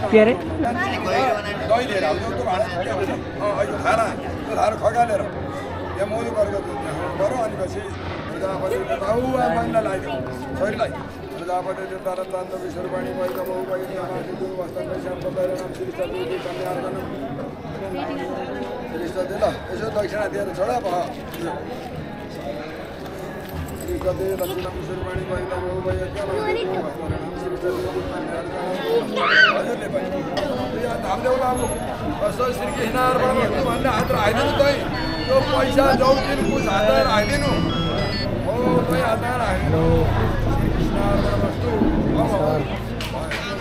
के अरे
दही लिएर आउँछु त्यो भाँडा खाना खगालेर यहाँ मौली गरेको गरौँ अनि पछि प्रजापति महिला लगाइदिउँ छोरीलाई प्रजापति देवता रत्तान्त विश्वरूपाणी महिला बहु ल यसो दक्षिणा दिएर छोडा भयो लक्ष्मी विश्वरूपाणी महिला बहु हजुरले पनि धामदेउला कस्तो श्रीकृष्णहरू भन्ने हात राखिदिनु तै त्यो पैसा जौदिन कुछ हात राखिदिनु हो तै हात राखिदिनु श्रीकृष्णहरू वस्तु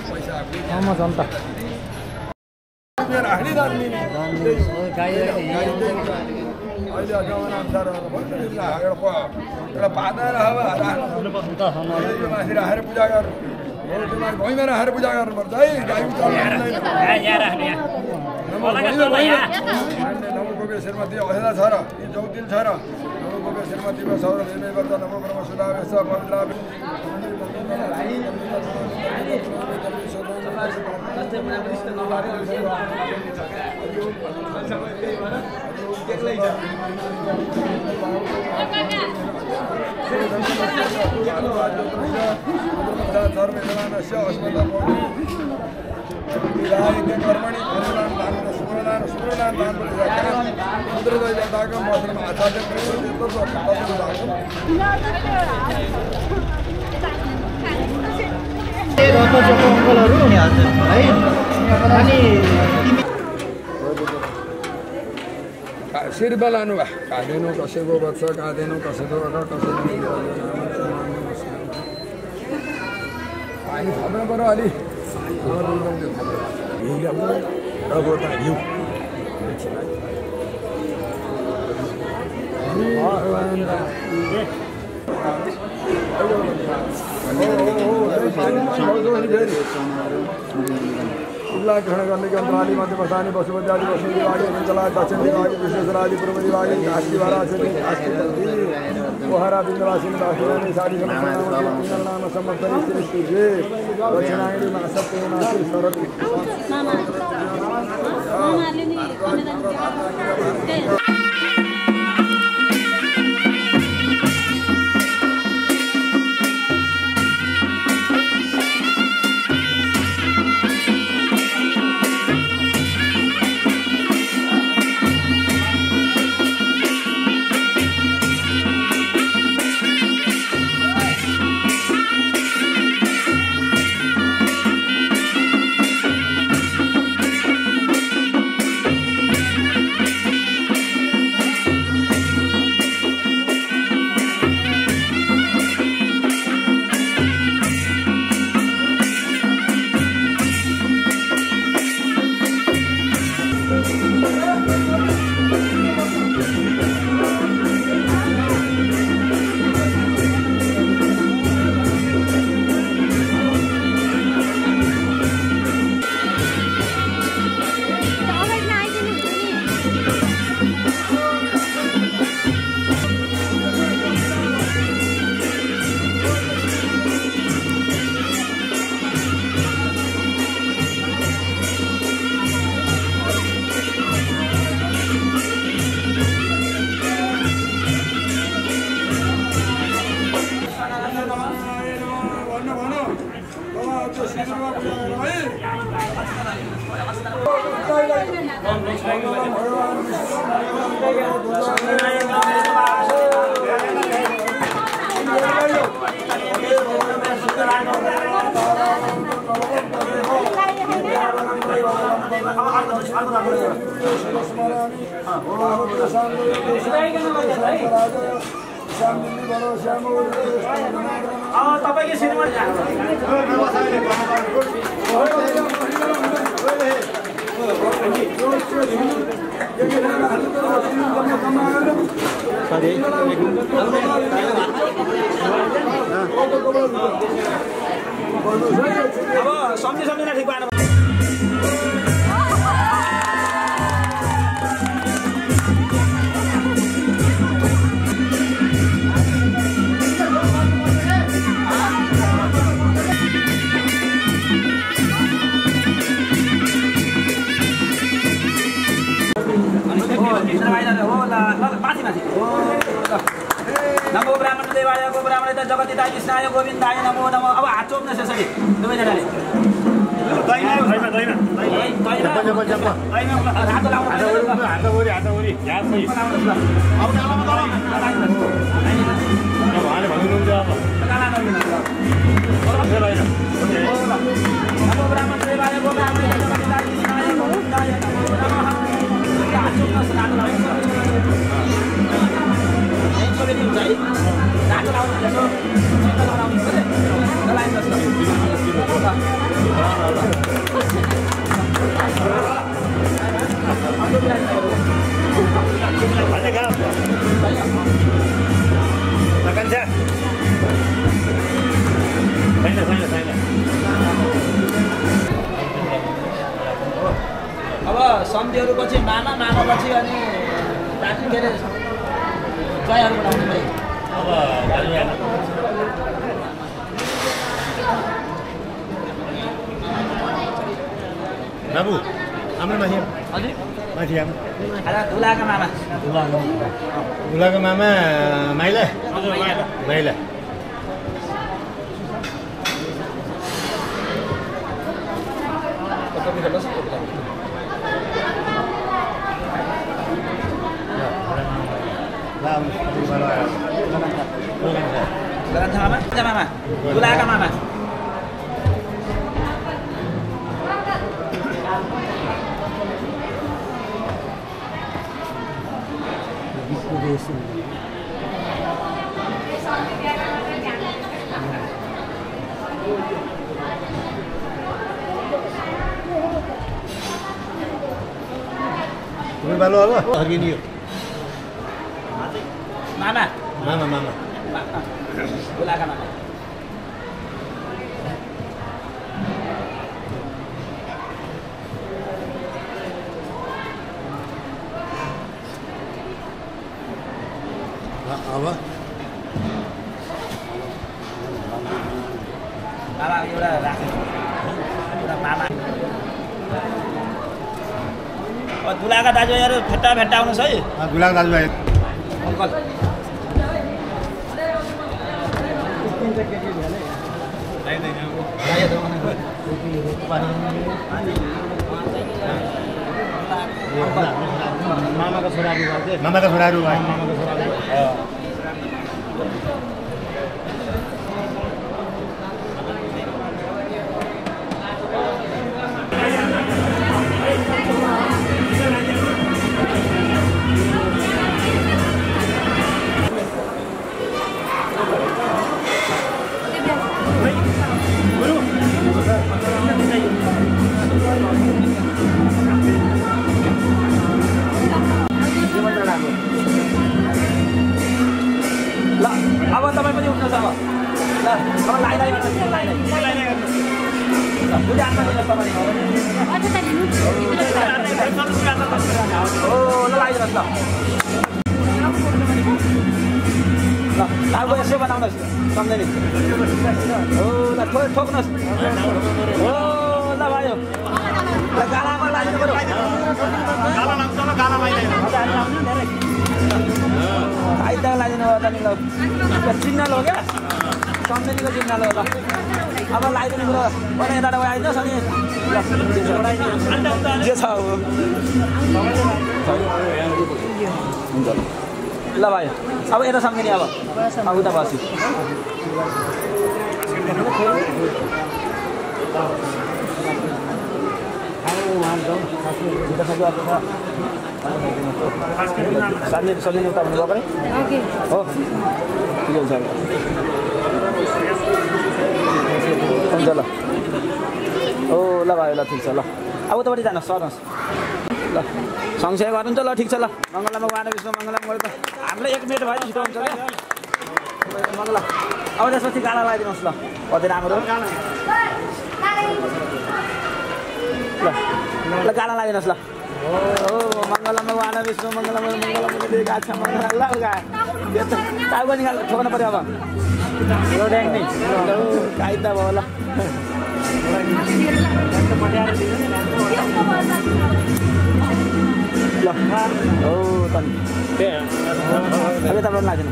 पैसा
जनता
राख्ने जान्ने अहिले जमाना अनुसार एउटा पाता माथि राखेर पूजा गर्नु भैँमा राखेर पूजा गर्नुपर्छ है गाई नमोगोपे श्रीमती अहेला छ र यी चौतिन छ र नमोगोपे श्रीमतीको सौर निर्णय गर्छ नमोक्रम सुधावेश पवित्र कर्मणि शिरमा लानु भा काँदैनौ कसैको बच्छ काँदैनौ कसैको कसैको पानी थप्नु पर्यो अलि ग्रहण करने के अंतराली मध्य बसानी पशुपति आदि पशु विभागे चला दक्षिण विभागे विश्वेश्वर आदि पूर्व विभागे काशी वाराणसी कोहरा बिंदवासी दाखिलानी सारी नाम समर्थन स्त्री दक्षिणायनी मासप्रेणासी सरत
सम्झिन ठिक भएन नमो ब्राह्मण देवाय गो ब्राह्मण जगतिताय कृष्णाय गोविन्दाय नमो नमो। अब हात चोप्न यसरी दुवैजनाले नमो ब्राह्मण देवाय गो ब्राह्मण जगतिताय कृष्णाय गोविन्दाय नमो नमः। हात चोप्न अब सन्धिहरू पछि मामा पछि अनि के अरे जयहरू बनाउने भाइ
बाबु हाम्रो माथि
हजुर
माथि
धुलाका मामा
धुलाको मामा माइला माइला
मामा धुलाका मामा
Ini balu apa? Harga ini.
Mama. Silakan Mama.
Apa?
Mama udah rakyat. Udah Mama. दुलाका दाजुभाइहरू भेट्टा आउनुहोस् है
दुलाका दाजुभाइ
अङ्कल
मामाका छोराहरू
अब तपाईँ पनि उठ्नुहोस् अब ल अब लाइन अब यसो बनाउनुहोस् सम्झने हो ल ठोक्नुहोस् हो ल भयो ल गालामा लागिनु पर्यो आइता लागिनु हो त नि ल सिग्नल हो क्या सम्झनेको सिग्नल हो ल अब लगाइदिनु कुरो पहिला यताबाट आइदिनुहोस् अनि जे छ हुन्छ ल भाइ अब यता सम्झने अब उता बस्यो सजिलो उता भन्नुभएको नि हो ठिकै छ हुन्छ ल ओ ल भाइ ल ठिक छ ल अब उतापट्टि जानुहोस् सर्नुहोस् ल सँगसँगै गर्नुहुन्छ ल ठिक छ ल मङ्गलमा उहाँ विष्णु मङ्गलमा गऱ्यो त हामीलाई 1 मिनट भयो छिटो हुन्छ क्या मङ्गल अब त्यसपछि गाला लगाइदिनुहोस् ल कति राम्रो ल गाला लगाइदिनुहोस् ल ओ मङ्गलमा उहाँ विष्णु मङ्गलमा गाछ मङ्गल ल टाउको निकाल ठोक्नु पऱ्यो अब यो ड्याङ नि गाई त भयो ल ल हो त अब यताबाट लाग्दैन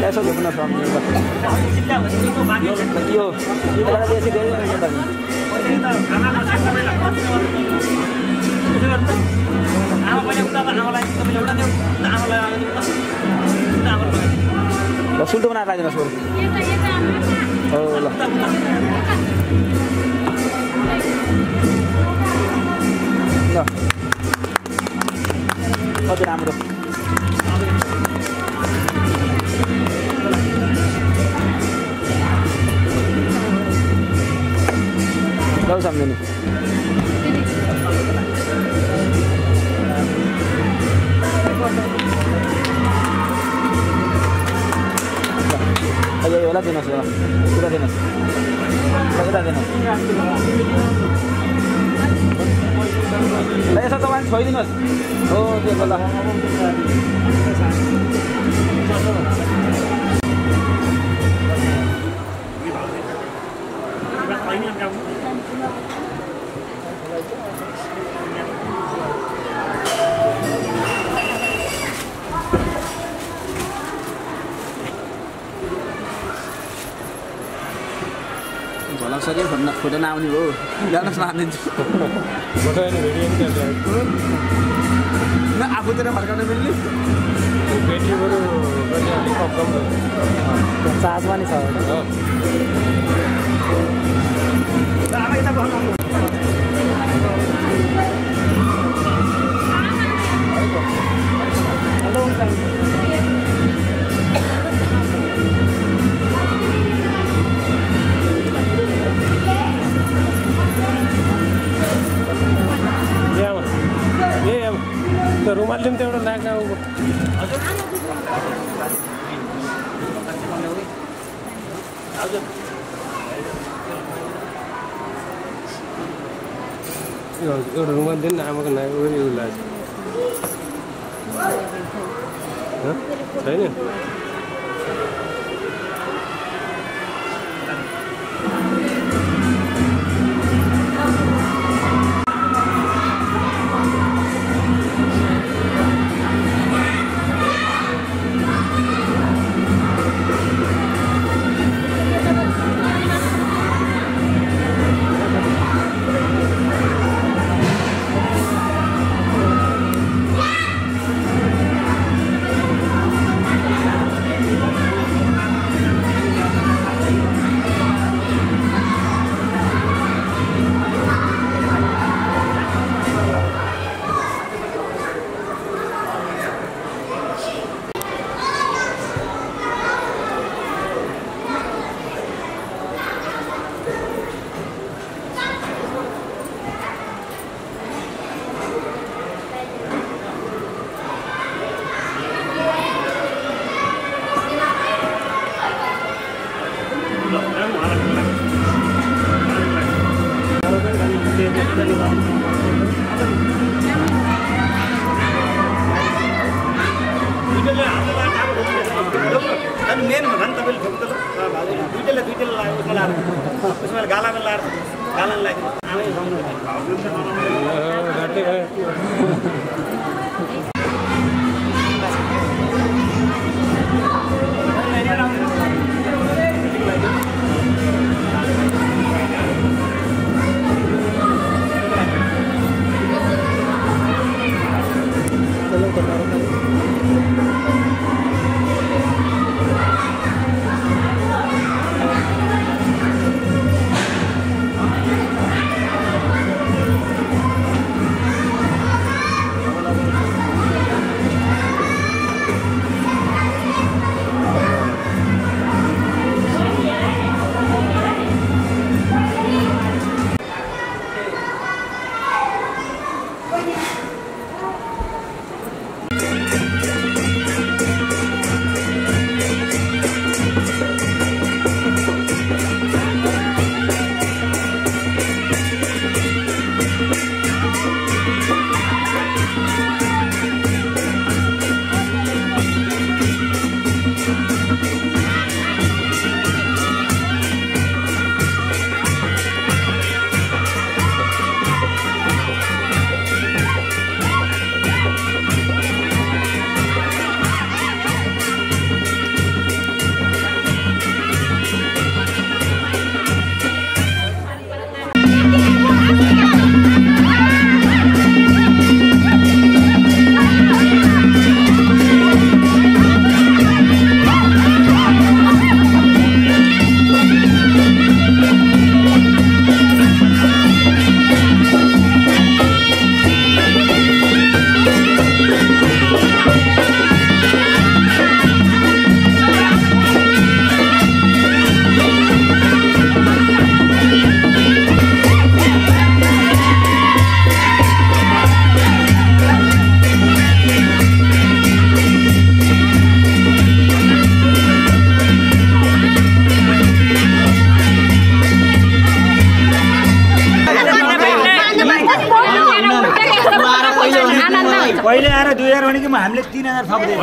यसो घुम्न सक्ने यो बेसी धेरै ल सुल्टो बनाएर लगाइदिनुहोस् बरु हो ल ल कति राम्रो ल सम्झिने यही होला दिनुहोस् पुरा दिनुहोस् यता दिनुहोस् ल यसो तपाईँ छोइदिनुहोस् हो त्यो ल झलक सक्यो फोटो नआउने हो जानुहोस् न हानिदिन्छु आफूतिर फर्काउनु मिल्ने
चार्ज पनि छ
रुमाल दिउँ त एउटा नाक एउटा रुमाल दिनु न आमाको नाक उयो लाग्छ छैन
मेन भन तपाईले ठोक्छ दुईटैले लाग्यो उसमा लाएर उसमा गालामा लाएर गालामा लाग्यो आमै गाउनु
पहिले आएर 2000 भने कि हामीले 3000 थप्दै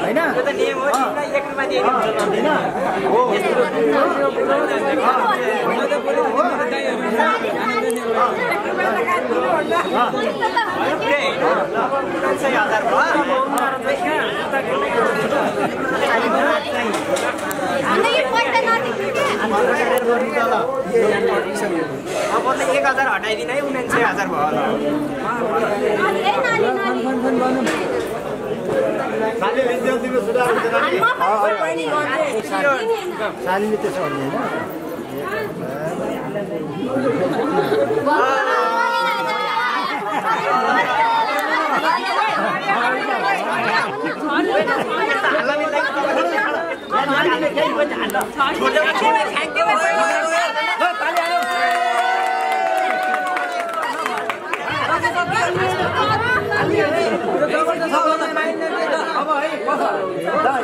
हैन यो त नियम हो नि 1 रुपैयाँ दिए हैन हो अब 1000 हटाइदिनु है 99000 भयो साले लिन्थ्यो तिम्रो सुधार हुन्छ सालीले त्यसो भन्ने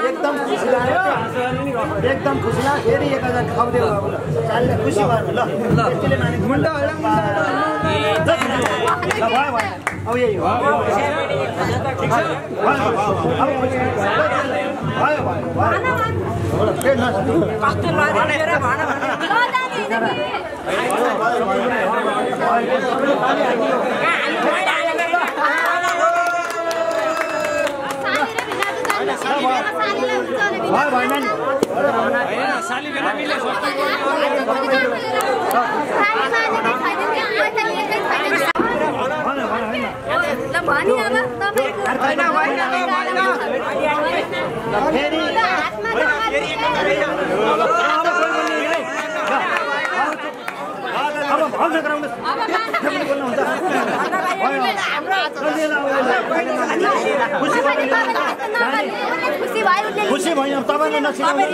एकदम खुसी लाग्यो एकदम खुसी लाग्यो फेरि 1000 खाउँदै चालले खुसी भयो ल त्यसले माने मुन्डा होला ल भयो अब यही हो ठीक छ कस्तो लाग्यो रे भन साली बेला मिले खुसी भयो तपाईले नसिकाउनु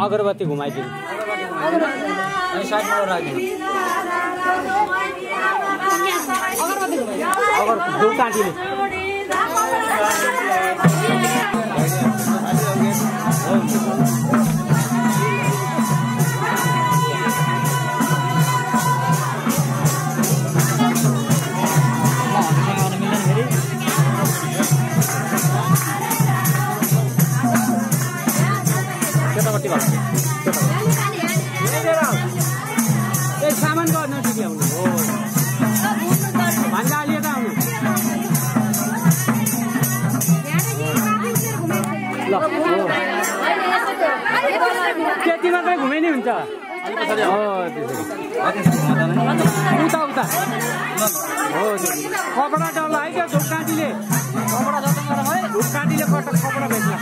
अगरबत्ती घुमाइदिनु अनि साइडमा राखिदिनु अगर धुप काटिनु सामान गर्न सिक्याउनु हो भन्दा लिएर आउनु ल त्यति मात्रै घुमे नि हुन्छ उता उता हो कपडा डल्ला है क्या धुपकाँटीले कपडा जस्तो गरौँ है धुपकाँटीले कपडा बेच्न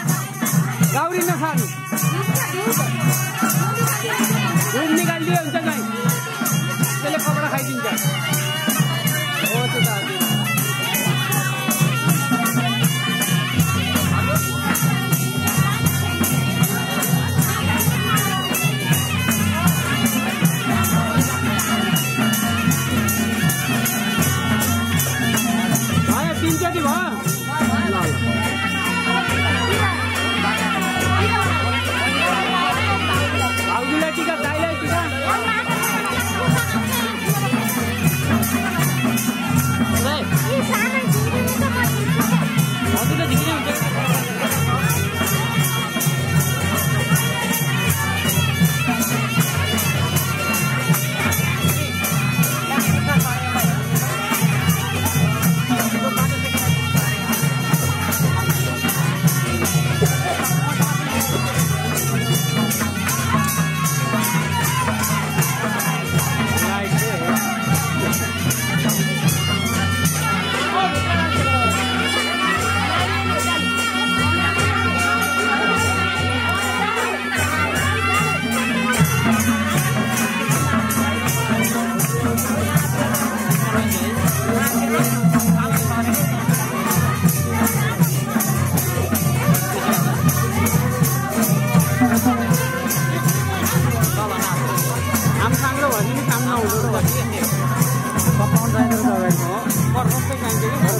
गाउरी नखानु धुप निकालिदिए हुन्छ गाई त्यसले कपडा खाइदिन्छ हो त्यो त भयो तिनचोटि भयो भाउजूलाई टिका दाइलाई टिका हजुरले झिक्ने हुन्छ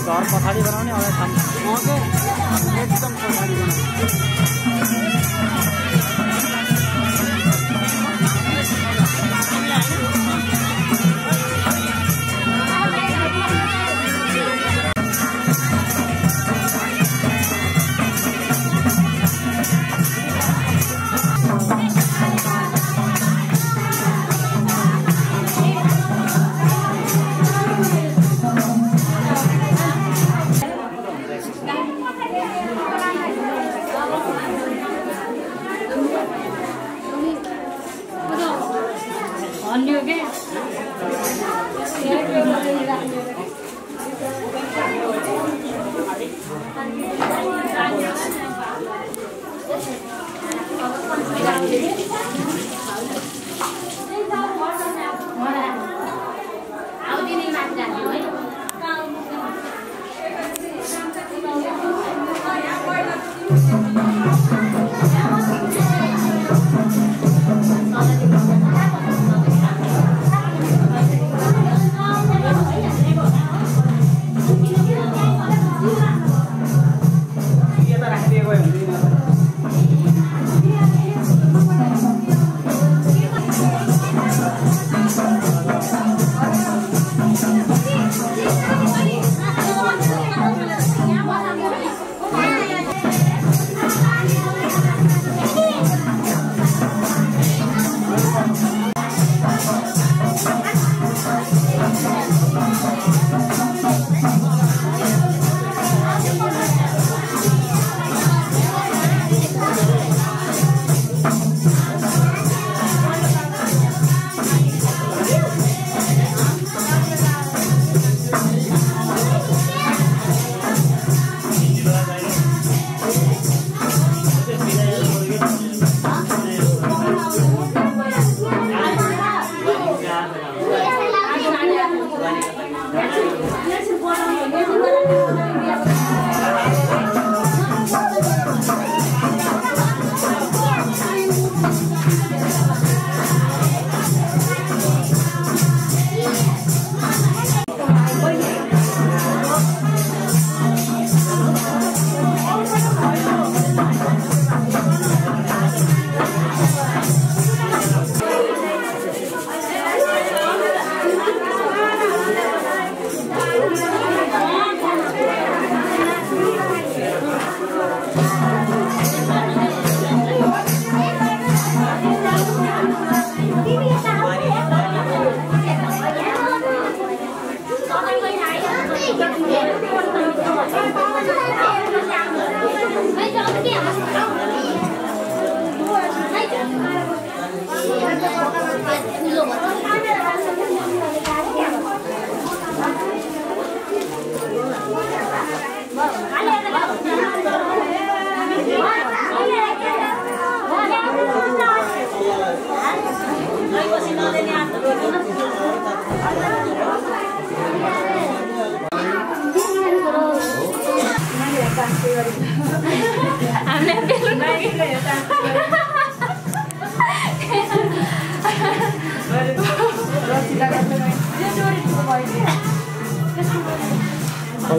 घर पछाडि बनाउने एउटा ठाउँ एकदम पछाडि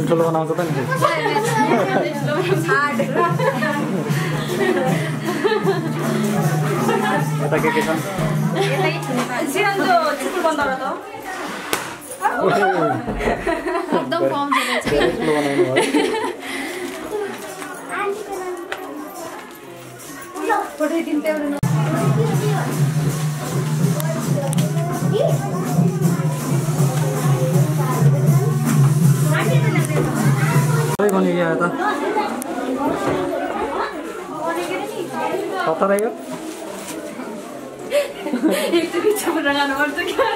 ठुलो बनाउँछ त नि यता के छन्
एकदम कम छ
बनी गया था पता रहेगा
एक तो पीछे लगाना पड़ता क्या